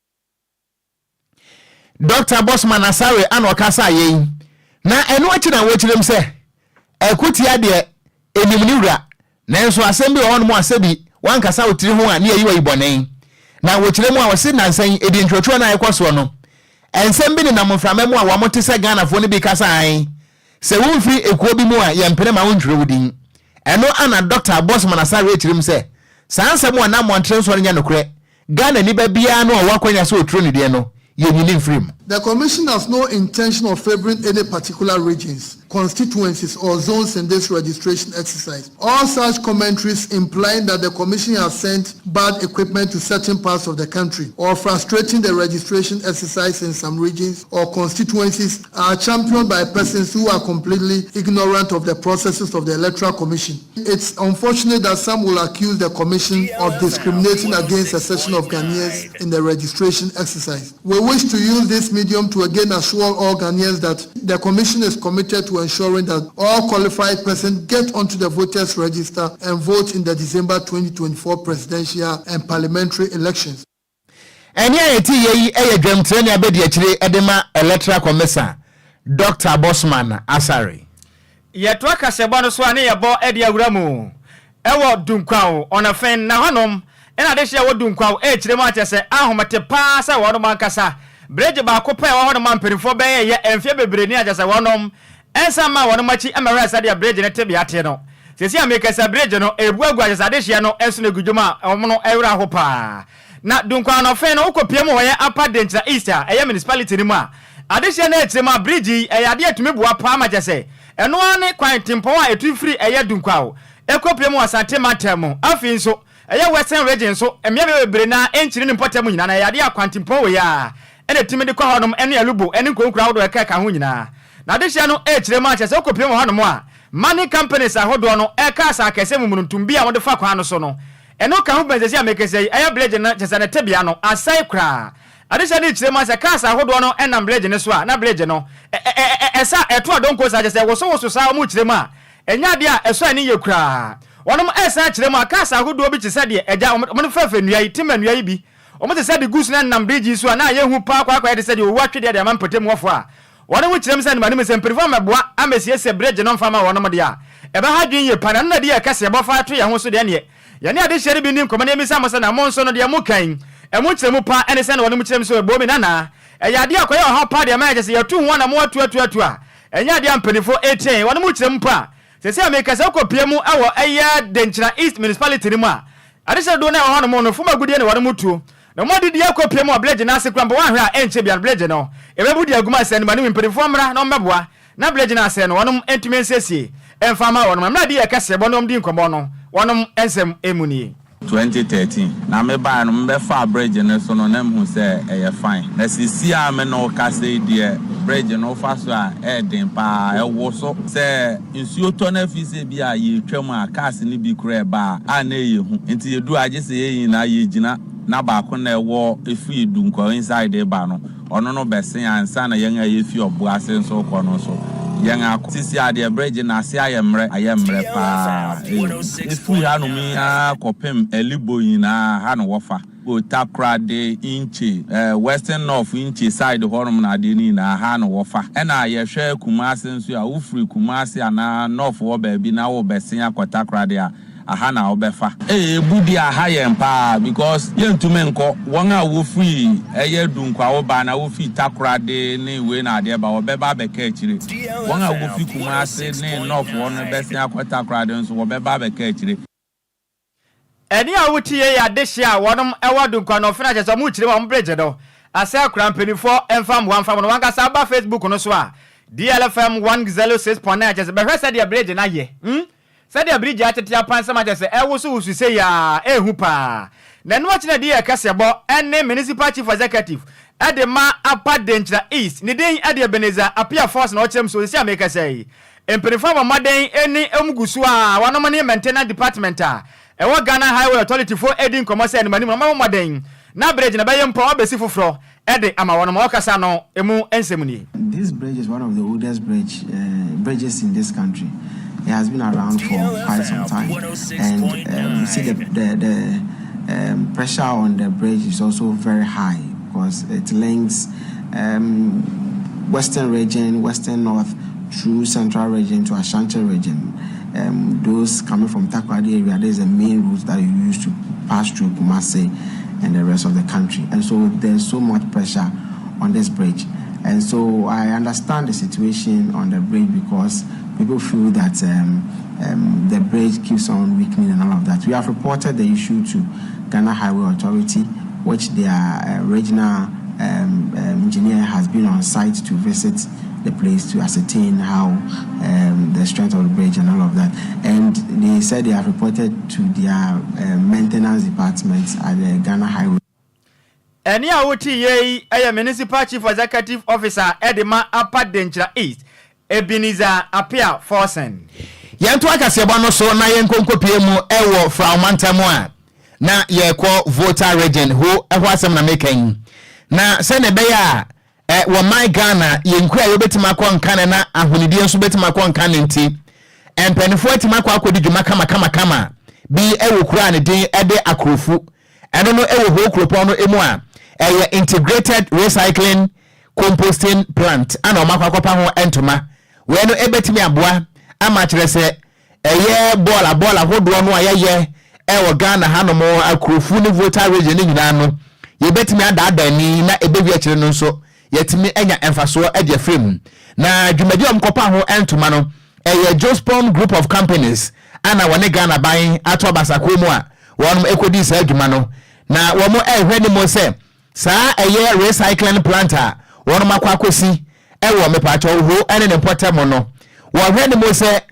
Dr. Bosman Asare anokasa yen na eno achi na wechirem se ekutia de enimniwura nanso asem bi on mo asebi wankasa otiri ho a ne ayi wayibonen na wechirem a wose nansan edi ntwotwo na ekoso no ensem bi ne namframa mu a wamote se Ghana fo ne bi kasa an se wonfiri ekuo bi mu a yempene ma wondwere wudin eno ana Dr. Bosman Asare echirim se sansem wa na montre so nya nokre Ghana ni ba bia no wakwanya so otro ne de no. The Commission has no intention of favoring any particular regions, constituencies, or zones in this registration exercise. All such commentaries implying that the Commission has sent bad equipment to certain parts of the country or frustrating the registration exercise in some regions or constituencies are championed by persons who are completely ignorant of the processes of the Electoral Commission. It's unfortunate that some will accuse the Commission of discriminating against a section of Ghanaians in the registration exercise. We wish to use this medium to again assure all Ghanaians that the Commission is committed to ensuring that all qualified persons get onto the voters register and vote in the December 2024 presidential and parliamentary elections. Electoral Commission Dr. Bosman Asare. Yetwaka sebano so ane yebo edi awuramu. Ewo dunkwawo ona fen na honom ena de hye wo dunkwawo chiremu atese ahomete pa sa wono mankasa. Breje ba ko pa wo honom amperifo be ye emfie bebre ni agese wonom ensa ma wono machi emere asade breje ne tebia te no. Sesi amekasa breje no ebuagu agese de hye no enso ne gudwuma omono ewra ho pa. Na dunkwawo no fen no ukopiem ho ye apa dentra Easter eye municipality ni mu a ade hye na chiremu breje ade atumi bua pa ma agese eno ane kwan timpo a etu free eye dunkwawo ekopiem wasante matemu afi nso eye western region so emia bebre na enchiri ne potemu nyina na yade akwantimpo we ya ene timi de kwa honom ene alubo ene nkonkura wodo eka ka ho nyina na de hye no echire ma chese ekopiem honom a money companies ahodo no eka asa akese mumuruntumbi a wode fa kwa no so no eno ka ho benzesi amekese eye bleje na chese na tebia no asai kra adesha ni chire ma se kasa ahodo no enam bleje ne so a na bleje no esa eto adonko sa chese woso sa mu chire ma enya de a eso ani yekura wonom esa chire ma kasa ahodo bi chese de eja mo fafa nua yi tima nua yi bi omo te sade gus na nam bleje so a na ye hu pa kwa de sade wo atwe de am potem wofo a wonom chire msa ni mani mse mperifo meboa amesie se bleje no mfa ma wonom de a ebe ha dwen ye pana na de ye kase bofa ato ye ho so de ne ye ne ade hye bi nim komane mi sa mo se na mo nso no de mo kan emu chire mu pa ene se na wonom chire mso ebo mi nana eyade akoye ho pa de ma je se ye tu ho na mo atu a enya de ampanifo 18 wonom chire mu pa sese amekasa okopiemu awo eya denchira East municipality ni mu a ade se do na ho no mo no fuma gudie ne wonom tu na mo didi akopiemu ableje na ase kwamba wan hwe a enche bia ableje no ebebudi aguma se ne ma ne mpanifo mra na mmeboa na ableje na ase no wonom entumi nsesi emfama wonom mra de ye kase bonom di nkomo no wonom ensem emuni 2013 na me ba no mbe fa bridge ne so no na mhu se eye fine na sisi a me no ka se die bridge no fa so a den pa ewo so se nsuo to na fi se bi a ye twam a cars ni bi kura ba a na ye hu enti edu age se ye na ye gina na ba ko na ewo efu edunko inside ba no ono no besen ansa na yen a ye fi obo ase so ko no so yɛn akɔ sisi ade bridge na ase ayemre pa efu ya no mi akɔpem elibo yina ha no wɔfa Takra de inchi western north inchi side horom na de ni na ha no wofa e na ye hwe Kumasi nso a wofri Kumasi ana north wo ba bi na wo besen akotakra de a aha na obefa budi aha yen pa because yentume nko won a wofri eye dunkwa wo ba na wofi Takra de ni we na de ba obeba beka akire won a wofi Kumasi ni north wo no besen akotakra de nso wo beba beka akire. Eni a wutie ya deshi a wonom ewadu kwa no fina cheso mu chire wa mbreje do ase akran penifo enfam wanfam no wanka sa ba Facebook no so a DLFM 106.9 chese be hwese de breje na ye se de breje atete apan sama chese ewusu usu se ya ehu pa na no chine de ye kasebo ene municipal chief executive ade ma apa denchira east ni den ade Ebenezer apia force na ochrem so se ameka sei empenifo maden eni emugusu a wonom ne maintenance department a ewa Ghana Highway Authority for Edin Commerce and Mani Mama Maden. Na bridge na bayem po abesi fufro ede ama wono ma okasa no emu ensemuni. This bridge is one of the oldest bridges in this country. It has been around for quite some time, and you see the pressure on the bridge is also very high because it links western region, western north through central region to Ashanti region. Those coming from Takoradi area, there's a main route that you use to pass through Kumasi and the rest of the country. And so there's so much pressure on this bridge. And so I understand the situation on the bridge because people feel that the bridge keeps on weakening and all of that. We have reported the issue to Ghana Highway Authority, which their regional engineer has been on site to visit the place to ascertain how the strength of the bridge and all of that. And they said they have reported to their maintenance departments at the Ghana Highway. Eni a wuti ye municipal chief executive officer Edema Upper Denchira East Ebenezer Apia Forsen. Yanto akasebo no so na yenkonkopie mu ewo from Mantamo a na ye ko voter region ho ehwo asem na mekan na se ne be ya wa my Ghana yenkua yobetima kwa nkane na ahonidie nso betima kwa nkane nti empenifo atima kwa akodi dwuma kama bi ewo kura ne din ede akrofu eno no ewo ho kropon no emu a integrated recycling composting plant ana omakwa kopa ho entoma we no ebetimi aboa ama kire se bola hodo no ayeye ewo Ghana hanomo akrofu ne voter region ni nyina no yebetimi ada ni na ebewi akire no nso yetimi enya emfaso ede frame na dwumadi omkopa ho entoma no Jospon group of companies ana wone Ghana ban ato basako mu a wonum ekodi sa adwuma no na wo mo ehwe ni mo se saa recycling plant a wonum akwakosi ewo mepacho ho ene ne potem no wo hwe ni mo se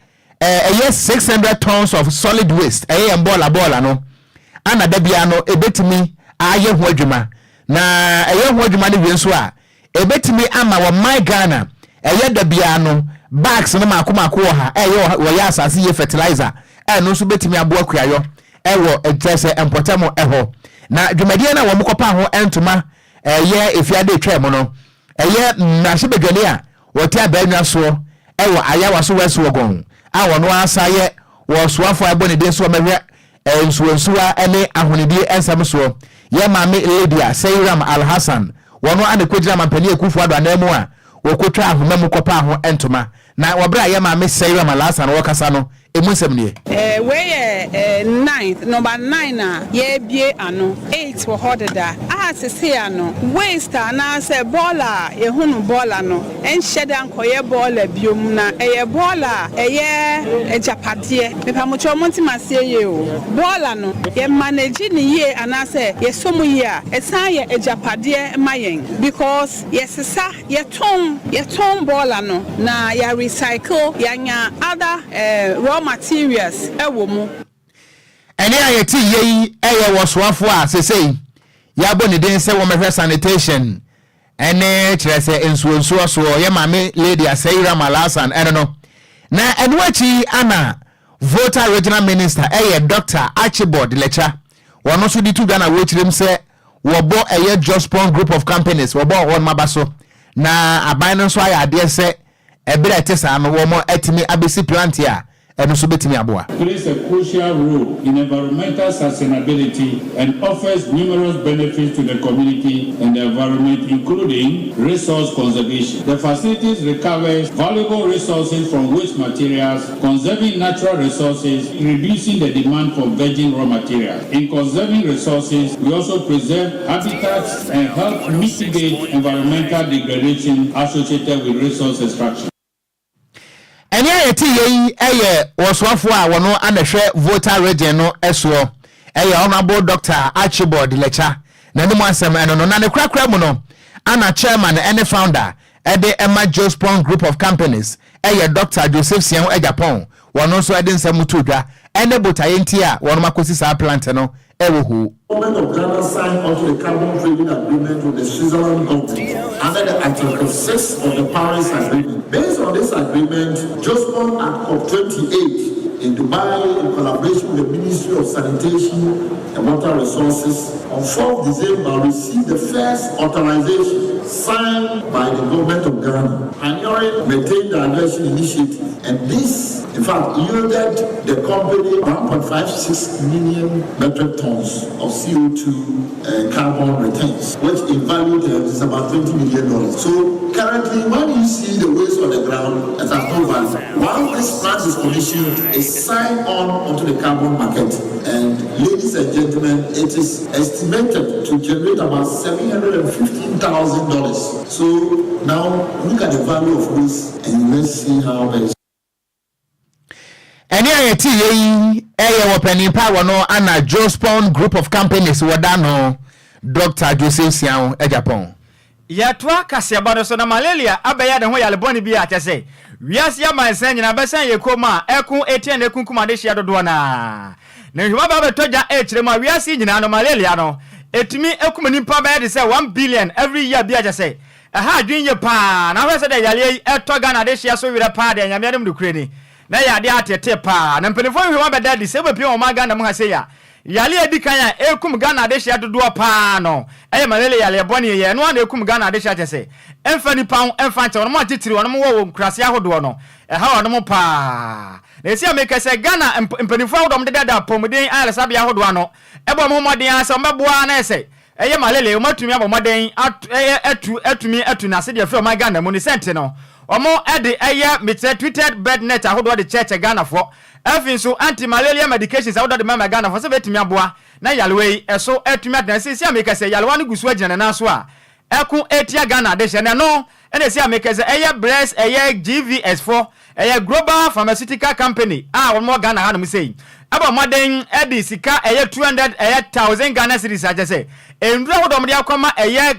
600 tons of solid waste bola no ana dabia no ebetimi aye ho adwuma na ho adwuma ne wienso a ebetimi ama wo my Ghana dabia no bags no makomako ha wo ya asase ye fertilizer no so betimi abo akuayo wo ejese empotemo ho na dwumadie na wo mkopa ho entoma efiade twem no na hye a wote abanwa so wo ayawa so weso wogon awo no asaye wo soafo abone de so mehwe ensuwa ene ahonidie ensam so ye mame Lydia Seiram Al Hassan wono ane kwejira mampani ekufu ado anamu a wokotwa ahoma mu kopa ho entoma na wabra ye mame Seiram Al Hassan wokasa no emunsem ne we 9th number 9 a ye bie ano 8 wo hodeda asese ano waste na se bola ye hunu bola no enhyede ankoye bola biom na eye bola eye ejapade mepamocho montimasie ye o bola no ye manage ni ye anase ye somu ye a esan ye ejapade mayen because yesesa ye ton bola no na ya recycle yanya other raw materials ewo mu ene ayeti yeyi wosoafo a sesei ya boni den se wo mehwe sanitation ene kire se ensuonsuo so ye mame Lydia Seiram Al Hassan ene no na enwachi ana voter regional minister Dr. Archibald Lecha wono so di tu Ghana wo kirem se wo bo Jospon group of companies wo bo won mabaso na aban no so aya de se ebere tesa no wo mo etimi abesi plant here and also betimi aboa. Plays a crucial role in environmental sustainability and offers numerous benefits to the community and the environment, including resource conservation. The facilities recovers valuable resources from waste materials, conserving natural resources, reducing the demand for virgin raw materials. In conserving resources, we also preserve habitats and help mitigate environmental degradation associated with resource extraction. Enya yeti yi eye woswafo a wono anahwe voter region no eso eye honorable Dr. Archibald Lecha na nemu asem eno no na ne krakra mu no ana chairman and founder ede Emma Jospon group of companies eye Dr. Joseph Sian Ejapon wono so ede nsem tudwa ene botaye nti a wono makosi sa plant no ewo hu. Government of Ghana signed onto the carbon trading agreement with the Switzerland government under the Article 6 of the Paris Agreement. Based on this agreement, Jospon at COP28 in Dubai, in collaboration with the Ministry of Sanitation and Water Resources, on 4th December received the first authorization signed by the government of Ghana, pioneering methane diversion initiative, and this, in fact, yielded the company 1.56 million metric tons of CO2 carbon returns, which in value terms is about $20 million. So currently, when you see the waste on the ground, it has no value. While this plant is commissioned, it's signed on onto the carbon market, and ladies and gentlemen, it is estimated to generate about $715,000. So now look at the value of waste, and let's see how it is. Eni ayeti yi eye wopeni pa wono ana Jospon group of companies wadano Dr. Joseph Sian Ejapon. Yatwa kasiaba so na malaria abaya de ho yaleboni bi atese. Wiase ya mansen nyina besan yekoma ekun etien ekun kumade hia dodo na. Na hwa ba betoja echirema wiase nyina no malaria no. Etimi ekum nimpa ba de say 1 billion every year bi atese. Aha adwinye pa na hwese de yale etoga na de hia so wire pa de nyame adem de kureni. Na ya de atete pa na mpelefo hwa ba dadi se bepi o maga na mu hase ya yale edikan ya ekum Ghana de hia dodo pa no eye malaria yale boni ye no na ekum Ghana de hia tese emfa ni pa emfa che no atitiri no wo nkrase ahodo no ha no pa na esi ameka se Ghana mpelefo ahodo de dada pomuden ala sabe ahodo no ebo mo moden ase mbeboa na ese eye malaria o matumi abomoden atumi na se de fe o Ghana mu ni sente no omo ede eye metre tweeted bed net ahodo de church Ghana for efin so anti malaria medications ahodo de mama Ghana for se betumi aboa na yalwe eso atumi adan se ameka se yalwa no gusu agina na so a ekun etia Ghana de hye no ene se ameka se eye breast eye GVS4 eye global pharmaceutical company omo Ghana ha no sei aba moden edi sika eye 200 eye 1000 Ghana cedis ajese endro hodo mde akoma eye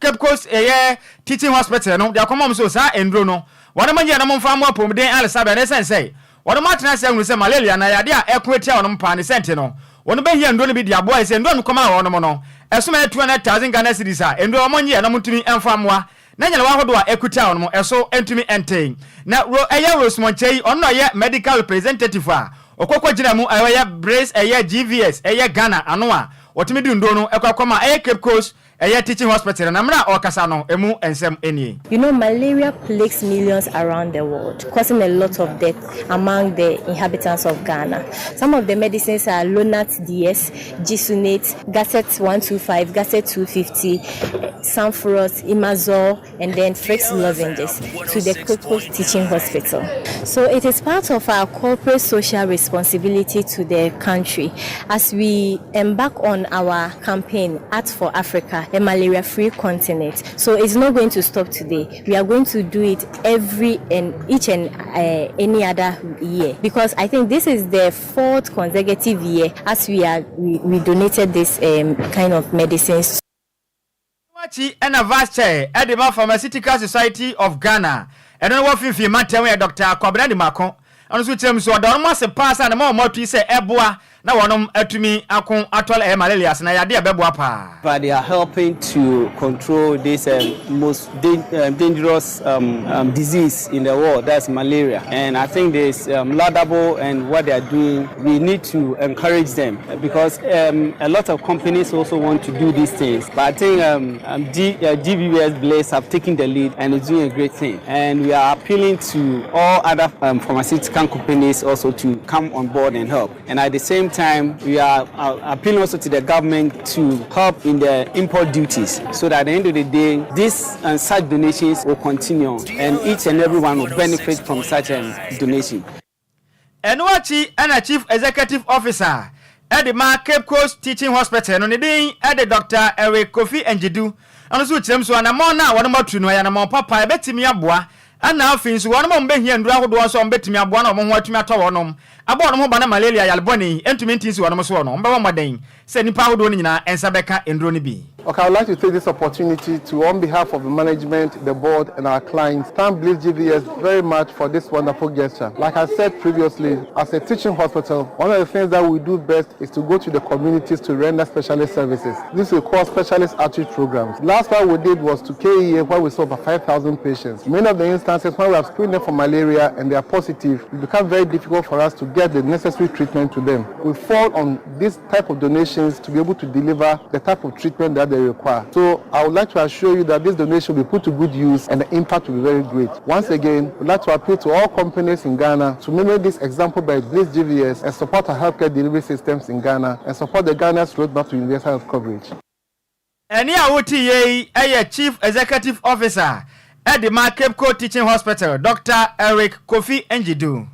Cape Coast eye teaching hospital no de akoma mso sa endro no wona manje na momfa mo pomden alisabe ne sense wona matena se hunu se malaria na yade a ekwetia wona mpa ne sente no wona behia endro no bi dia boy se endro no koma wona mo no esoma 200,000 Ghana cedis a endro monje na mutumi emfa moa na nyala wahodo a ekutia wona mo eso entumi enten na eye Rosemonchei onno ye medical representative a Okogyeabour mu eye brace eye GVS eye Ghana anoa otimi du ndo no ekakoma eye Cape Coast eye teaching hospital na mra okasa no emu ensem enie. You know, malaria plagues millions around the world, causing a lot of death among the inhabitants of Ghana. Some of the medicines are Lonat DS, Gisunate, Gasset 125, Gasset 250, Sanforos, Imazole, and then Frex lozenges to the Cape Coast Teaching Hospital. So it is part of our corporate social responsibility to the country as we embark on our campaign, Art for Africa, a malaria-free continent. So it's not going to stop today. We are going to do it each and any other year, because I think this is the 4th consecutive year as we donated this kind of medicines. And a vice chair, Edinburgh Pharmaceutical Society of Ghana, and then what if you might tell me Dr. Okran Nhyiraba and so tell me so I don't must pass and more to say Eboa na wonom atumi akon atol malaria na yade abebo pa. But they are helping to control this most dangerous disease in the world, that's malaria. And I think it's laudable, and what they are doing, we need to encourage them, because a lot of companies also want to do these things. But I think GBS Blaze have taken the lead and is doing a great thing. And we are appealing to all other pharmaceutical companies also to come on board and help. And at the same time, we are appealing also to the government to help in the import duties, so that at the end of the day, this and such donations will continue, and each and everyone will benefit from such a donation. Enwachi and a chief executive officer at the Cape Coast Teaching Hospital on the day at the Dr. Eric Kofi Njidu. And so them so na mo na one more tunu ya na mo papa betimi aboa ana afin so one mo mbe hia ndura hodo so betimi aboa na mo ho atumi atọ wonom abo no mo ba na malaria yalboni entumi ntin so one so no mbe wo moden se nipa hodo ni nyina ensa beka enduro ni bi. Okay, I would like to take this opportunity to, on behalf of the management, the board, and our clients, thank Blaze GVS very much for this wonderful gesture. Like I said previously, as a teaching hospital, one of the things that we do best is to go to the communities to render specialist services. This will call specialist outreach programs. Last one we did was to KEA, where we saw over 5,000 patients. Many of the instances when we have screened them for malaria and they are positive, it becomes very difficult for us to get the necessary treatment to them. We fall on this type of donations to be able to deliver the type of treatment that they require. So I would like to assure you that this donation will be put to good use and the impact will be very great. Once again, we'd like to appeal to all companies in Ghana to mimic this example by Blaze GVS and support our healthcare delivery systems in Ghana and support the Ghana's roadmap to universal health coverage. Eni awoti ye Chief Executive Officer at the Cape Coast Teaching Hospital, Dr. Eric Kofi Njidu.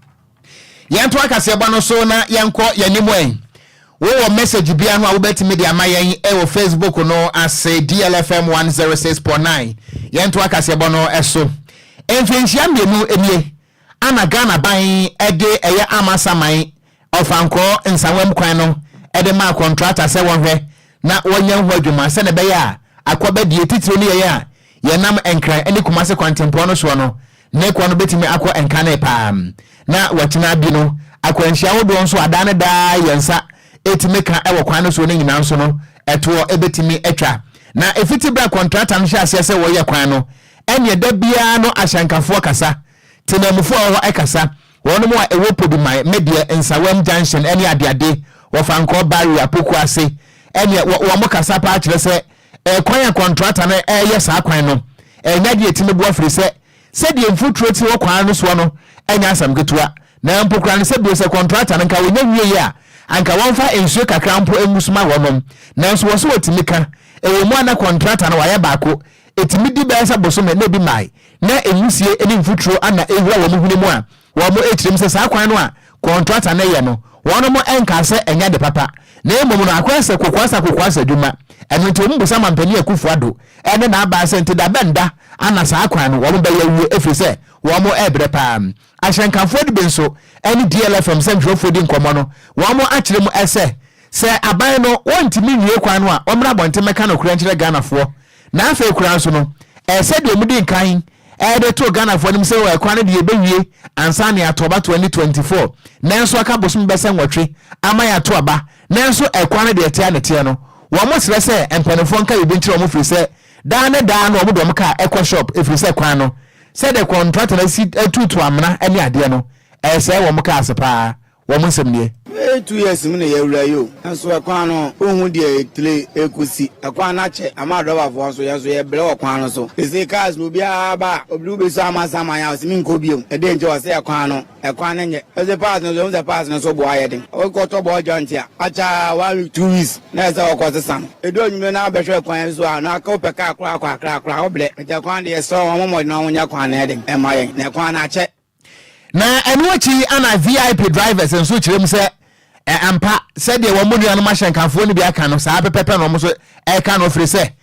Yanto akaseba no so na yanko yanimwe. Wo message bia no a wobeti media mayen e wo Facebook no ase DLFM 106.9. Yanto akaseba no eso. Enfenhia mienu enie. Ana Ghana ban ede eye amasaman ofanko nsawam kwan no ede ma contractor se wonhwe na wonya ho adwuma se ne be ya akoba die titiro ne ye a ye nam enkran ene kumase kwantempo no so no ne kwa no betimi akọ enka na pam na watina bi no akwanhia wodo nso adane da yensa etimeka ewo kwan no so ne nyina nso no eto ebetimi etwa na efiti bra contractor no hye ase se wo ye kwan no ene da bia no ahyankafo kasa tenamufo ho ekasa wono mo a ewo poduma media nsawam junction ene adeade wo fanko barrier poku ase ene wo mo kasa pa akire se kwan contractor no ye sa kwan no enya de etimi bo afiri se de mfuturo ti wo kwan no so no enya asam ketua na mpokura no se bi se contractor no nka wonya wie ya anka wonfa ensuo kakra mpo engusuma wonom na nso wo so otimika ewo mu ana contractor no waye baako etimi di ba sa boso na bi mai na enyusie eni mfuturo ana ehura wo mu hune mu a wo mo echirim se sa kwan no a contractor na ye no wono mo enka se enya de papa na emom no akwase kokwasa dwuma eno nti ombu sama mpani akufu ado ene na aba se ntida benda ana sa kwan no wo mo ba yawu efiri se wo mo ebre pam ahyenkanfo de benso ene DLFM semfrofo di nkomo no wo mo akire mu ese se aban no wontimi nwie kwan no a omra bonte meka no kura nkire Ghana fo na afa kura so no ese de omudi nkan de to Ghana fo nim se wo kwan de yebewie ansa ne atoba 2024 nanso aka bosom bese nwotwe ama ya to aba nanso ekwan de etia ne tie no wo mo sere se empanefo nka yebi ntire wo firi se da no wo do ka eco shop efiri se kwan no se de contract na si tutu amna ene ade no ese wo mo ka asepa wo mo nsem 2 years mu ne yawura yo nso ekwan no ohun de tele ekusi ekwan na che amadoba fo so yeso ye bre okwan no so ese cars no bia ba oblu be so amasama ya osimi nko biom e de nje o se ekwan no nye ese pass no the pass no so bo ayede o ko to bo jontia acha 2 weeks na ese o ko sesa no e do nyume na abehwe ekwan so a na ka opeka akra oble e ekwan de so omomo na wonya kwan na ede e mayen na ekwan na che na enwochi ana VIP drivers enso kirem se ampa said the woman you animation can phone be aka no sa pepepe no mo so e ka no free say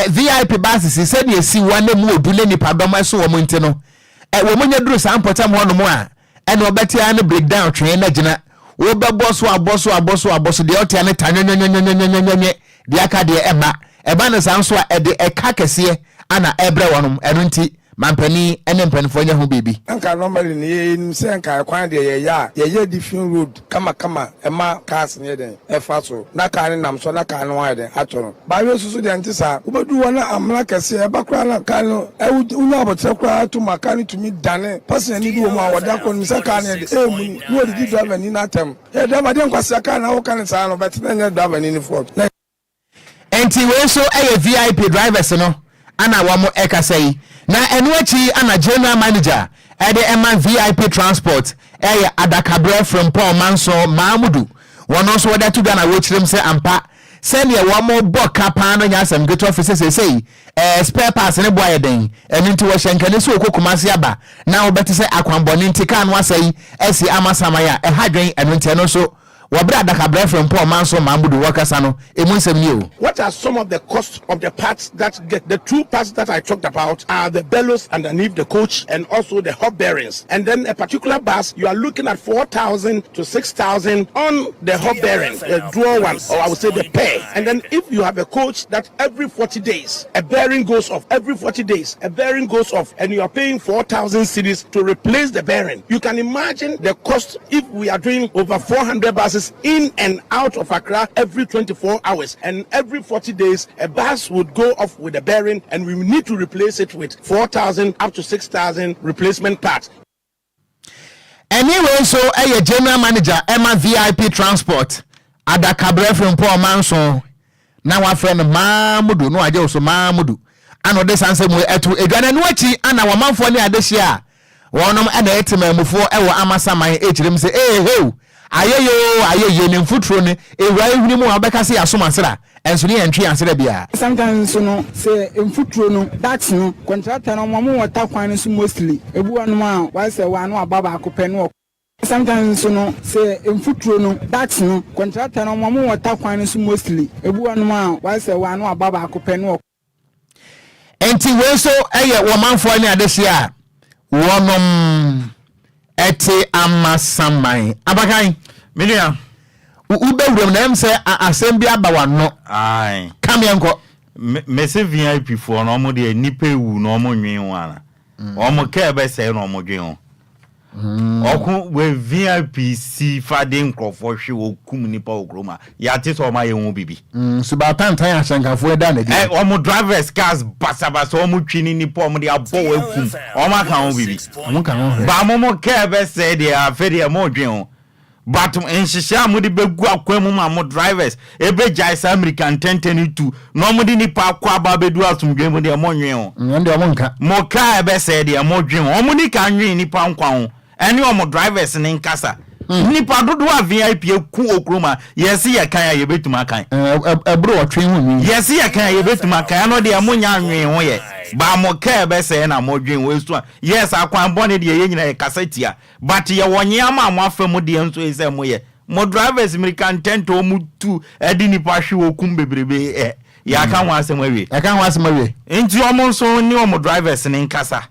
VIP buses said you see one mu odule ni padom so wo monte no wo monya duru sa ampotam ho no mo a e no beti an breakdown twen na gina wo be boso de otia ne tanyenyenyenyenyenyenye de aka de eba no sa nso a de eka kese ana ebre wonom eno nti mampani ene mpanifo nya ho bibi anka normally ni nim se anka kwan de ye different road kama ema cars ne den e fa so na ka ne nam so na ka ne wa den atoro ba we susu de ntisa ubedu wona amla kase e bakra na ka no e unya abotre kra to maka ne tumi dane person ni bi wo ma woda ko ni se ka ne de e mu no di driver ni na tem e da ba de nkwasa ka na wo ka ne sa no bet na nya driver ni fault enti we so e VIP drivers no ana wa mo e kasa yi na enu achi ana general manager ede ema VIP transport adakabre from Paul Manso Mahmudu wono so wada to Ghana we chirem se ampa send ye wa mo boka pa no nya asem get office say spare parts ne boy den enu nti wo hyenkane so okokumase aba na wo beti se akwamboni ntika no asai esi amasamaya hadwen enu nti no so what are some of the costs of the parts that get the two parts that I talked about are the bellows underneath the coach and also the hub bearings. And then a particular bus, you are looking at 4,000 to 6,000 on the hub bearing, the dual one, or I would say the pair. And then if you have a coach that every 40 days, a bearing goes off, every 40 days, a bearing goes off, and you are paying 4,000 cedis to replace the bearing. You can imagine the cost if we are doing over 400 buses in and out of Accra every 24 hours, and every 40 days a bus would go off with a bearing and we need to replace it with 4,000 up to 6,000 replacement parts. Anyway, so a general manager Emma VIP transport adakabre from Paul Manson now our friend Mahmudu no aje so Mahmudu ano de sanse mu etu edwane no achi ana wa manfo ne adehia wonom ana etemamufo ewo amasaman echirem se hey ayeyo ne mfutro ne ewura ehuni mu abeka se asomasera enso ne entwe ansera bia sometimes no say mfutro no that no contractor no mo water kwan so mostly ebu anu a wa say wa no ababa akopɛ no sometimes no say mfutro no that no contractor no mo water kwan so mostly ebu anu a wa say wa no ababa akopɛ no enti we so eye wo manfo ne adehia wonom ete amasaman abakan milia ubewuram na em se asem bia bawa no ai kamienko mese VIP for no mo de nipa ewu no mo nwen wana omo ka be se no mo dwen oku we VIP si fade nkrofo hwe okum nipa okroma ya te so ma ye hu bibi subatantan ahyankafo eda na di omo drivers cars basabasa omo twini nipa omo de abo wakum omo kan hu bibi omo kan hu ba mo ka be se de afede mo dwen but enshisha mo de begu akwam ma mo drivers ebe jaisa American 1022 no mo de nipa akwa ba bedu asumdwen mo de mo nwen nde omo nka mo ka be se de mo dwen omo ni kan nwen nipa nkwa ho any omo drivers ne nkasa nipa dodo a VIP eku okroma yesi ye kan ya yebetuma kan ebro otwe hu mi yesi ye kan ya yebetuma kan no de mo nya anwen ho ye ba mo ka be se na mo dwen we so yes akwan bone de ye nyina ye kasatia but ye wonye ama mo afam de enso ye se mo ye mo drivers American 10 to mu tu edi nipa hwe okum bebrebe ya kan wa asem awie ya kan wa asem awie enti omo so ni omo drivers ne nkasa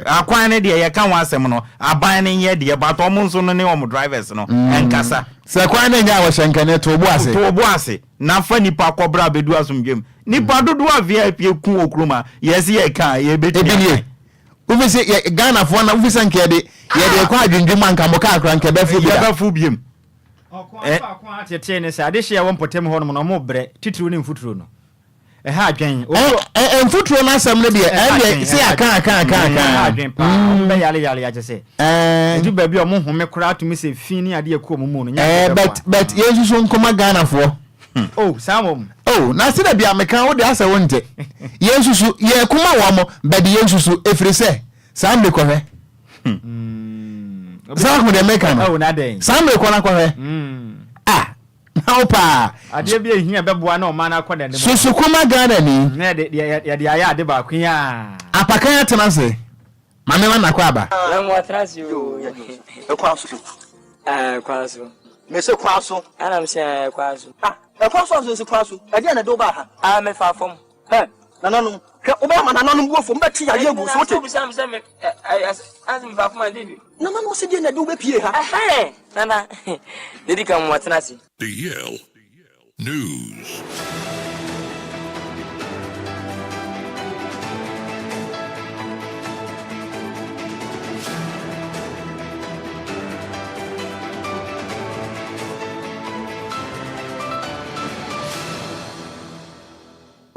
akwan ne de ye kan wa asem no aban ne ye de but omo so no ni omo drivers no nkasa se kwan ne nya wa hyenkane to obu ase na fa nipa kobra bedu asomdwem nipa dodo a VIP eku okroma yesi ye kan ye betini ufisi Ghana fo na ufisi nke de ye de kwa adwendwem anka mo ka akra nke befu biem akwa atete ne se adehia wo mpotem ho no mo bre titiro ne mfuturo no ha adwen mfuturo na asem ne de se aka adwen pa be yale ya se edu ba bi o mo home kura to me se fini ade ekọ mo no nya but yesu so nkoma Ghana fo samom na se da bia meka wo de asa wonte yesu so ye kuma wo mo but yesu so efiri se sambe ko he Saku de meka no na den sambe ko na ko he na opa ade bia ehia beboa na o ma na akoda ne so kuma Ghana ni na de ya ade ba kun ya apakan ya tena se mame ma na kwa aba na mo atrasi o ekwaso kwaso me se kwaso ana mse kwaso kwaso se kwaso ade na do ba ha me fa fom nananu oba ma nananu buofo mbeti ya ye gu so te bisa me azim fa fom ade bi nananu se de na do be pie ha nana dedi kan mo atrasi DL News.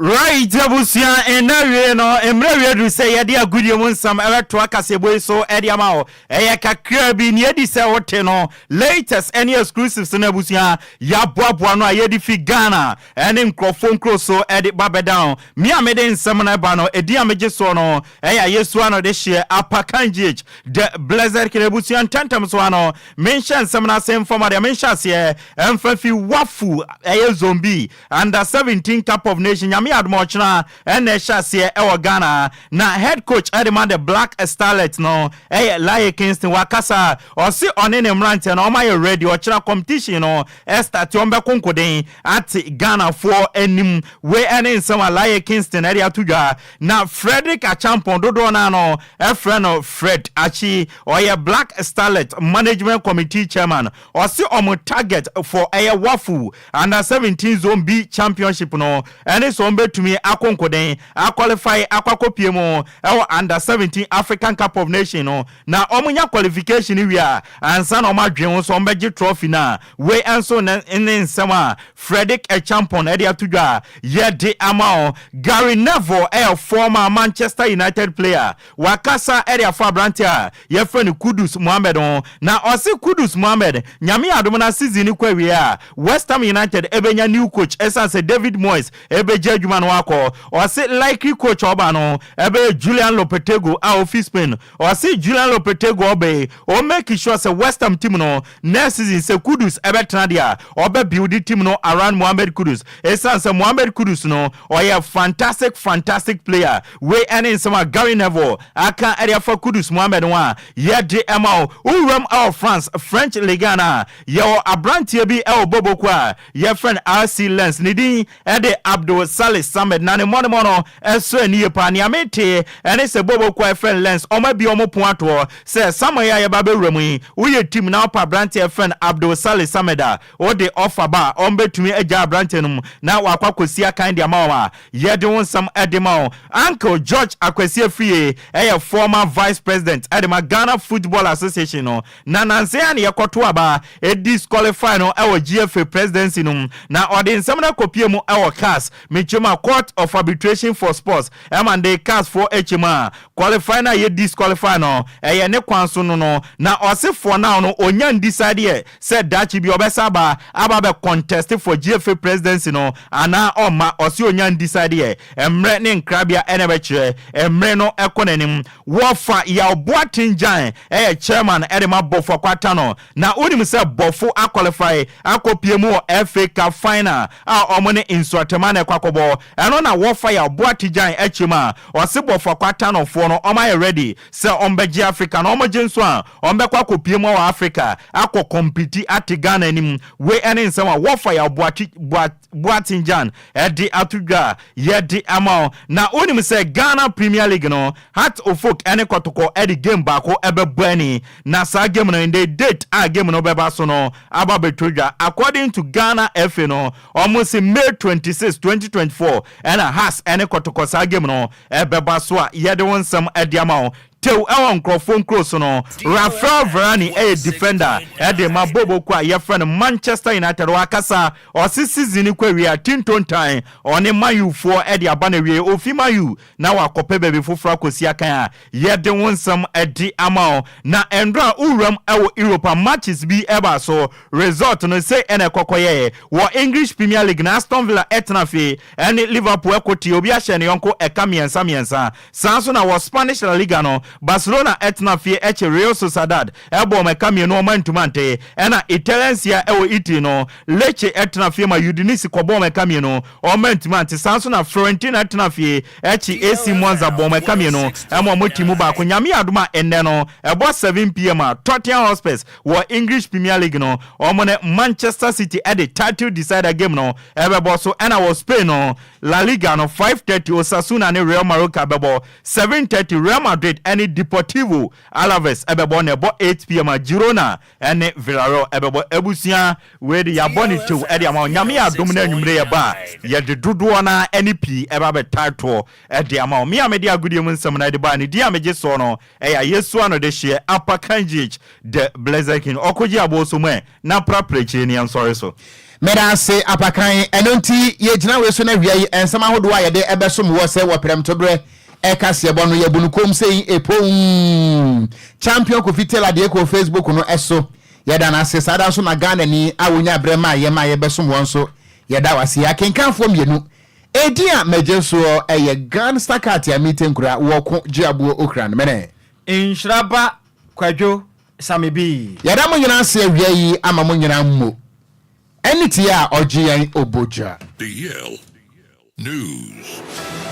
Right, Jabusia, and now, and Emre to say, Edia Goodium, some ever to Akasebo, so Ediamao, Ayaka Kirby, Yedisa Oteno, latest any exclusives in Ebusia, Yabuana, Yedifi Ghana, and in Crofon Crosso, Edit Babadown, Miamede Samana Bano, Edia Majesono, Aya Yesuano this year, Apakanjich, the Blazer Kinebusian Tantamswano, mention Samana same former dimensions here, and Fafi Wafu, Aya Zombie, under 17 Cup of Nation, Yami Admochna, and Neshasia, Ewa Ghana, na head coach Edman the Black Starlet, no, Laye Kingston Wakasa, or see on any rant and on my radio, or China competition, no, Esther Tomba Konkode at Ghana for any way and in some Laye Kingston area to now Frederick Achampon Dodonano, a friend of Fred Achi, or a Black Starlet Management Committee Chairman, or see on target for a Wafu under 17 Zone B Championship, no, and it's on to me. I qualify Aquacopiemo under 17 African Cup of Nations. No, now Omunya qualification we are and son of my dreams on Beji Trophy na we answer in summer Frederick Echampon Edia Tuga yet the amount Gary Neville a former Manchester United player Wakasa Edia Fabrantia your friend Kudus Mohamed on now also Kudus Mohamed Nyami Adomana season we are West Ham United Ebenya new coach Essence David Moyes Ebeja Juman Wako or say likely coach Obano ebe Julian Lopetegui office Spain or say Julian Lopetegui obe or make sure say West Ham team no next season say Kudus ebe Tradia or be build the team no around Mohamed Kudus essence Mohamed Kudus no or a fantastic player we any some Gary Neville aka area for Kudus Mohamed one yeah the amount uram our French Ligana your abrantie bi el bobo kwa your friend RC Lens nidi ede Abdul Salih Samed nane mono eso ni pa ni amete ene se bobo kwa friend Lens o ma bi o mo poato se samaya ya ba bewremu uye team na pa branch friend Abdul Salih Sameda o de offer ba o betumi eja branch num na wakwakosia kan dia mawa ye de won sam edema Uncle George Akwesi Afie former vice president Edema Ghana Football Association no na nanse an ye koto aba e disqualify no GFA presidency num na odin samna kopie mu CAS Michema Court of Arbitration for Sports and they CAS for HMA qualify na ye disqualify no ne kwanso no na ose for now no onyan decide said that bi obesa ba aba contest for GFA presidency no ana oma ose onyan decide emre ne nkrabia enebekire emre no ekonanim wofa ya oboatinjan chairman edema bofo kwata no na onim se bofo qualify akopie mu FA Cup final a omone insuatema na kwakobo eno na wofa ya oboatijan echima ose bofo kwata no fo no oma ready se ombeji Africa no omoje nso a ombekwa akopie mu wa Africa akọ compete at Ghana anim we ene nsema wofa ya oboatinjan edi atuga yedi ama na onim se Ghana Premier League no Heart of Folk ene kotoko edi game bako ebebani na sa game no in the date a game no beba so no ababetoja according to Ghana FA no almost May 26 2024 and a has ene kotoko sa game no ebeba so a yede won sam edi ama Tew ewon crofon cross no Rafael Varane defender de mabobo kwa ye friend Manchester United wakasa o season kwa wi atinton time oni mayu for de abana wi ofi mayu na wakope bebe fofra kosi akan ye de wonsam edi amao na endra uram ewo Europa matches bi eba so result no say ene kokoye wo English Premier League na Aston Villa etnafe and Liverpool ekoti obi ahye ne yonko eka miensa sanso na wo Spanish La Liga no Barcelona etna fie eche Real Sociedad ebo mekami no mantumante ena Italiansia ewo iti no Lecce etna fie ma Udinese kobo mekami no o mantumante sanso na Fiorentina etna fie eche AC Monza bo mekami no emo motimu ba ko nyame adoma enne no ebo 7 pm Tottenham Hotspur wo English Premier League no o mo ne Manchester City at the title decider game no ebebo so ena wo Spain no La Liga no 5:30 Osasuna ne Real Mallorca bebo 7:30 Real Madrid any Deportivo Alaves ebebo ne bo 8 pm Girona ene Villarreal ebebo ebusia we de yaboni tew e de ama nyame adom na nwumre ye ba ye de dodo na NP eba be title e de ama me amede agudie mu nsem na de ba ne dia meje so no e ya Yesu ano de hye Apakanjich de Blazer King Okogyeabour so mu na prapreche ni am sorry so Meda se apakan enonti ye gina we so na hwia yi ensama hodo a ye de ebeso mo se wo prem to bre e kase ebo no ye bunukom sei epon champion ko fitela de ko Facebook no eso ye da na se sada so na Ghana ni awonya bre ma ye beso mo nso ye da wase akenkanfo mienu edia mejeso eye Ghana Stakati a meeting kura wo Okogyeabour Ocran mene Nhyiraba Kwadwo Sammy B ye da mo nyina se hwia yi ama mo nyina mmo Anything Ocogyeabour Oboja. DL News.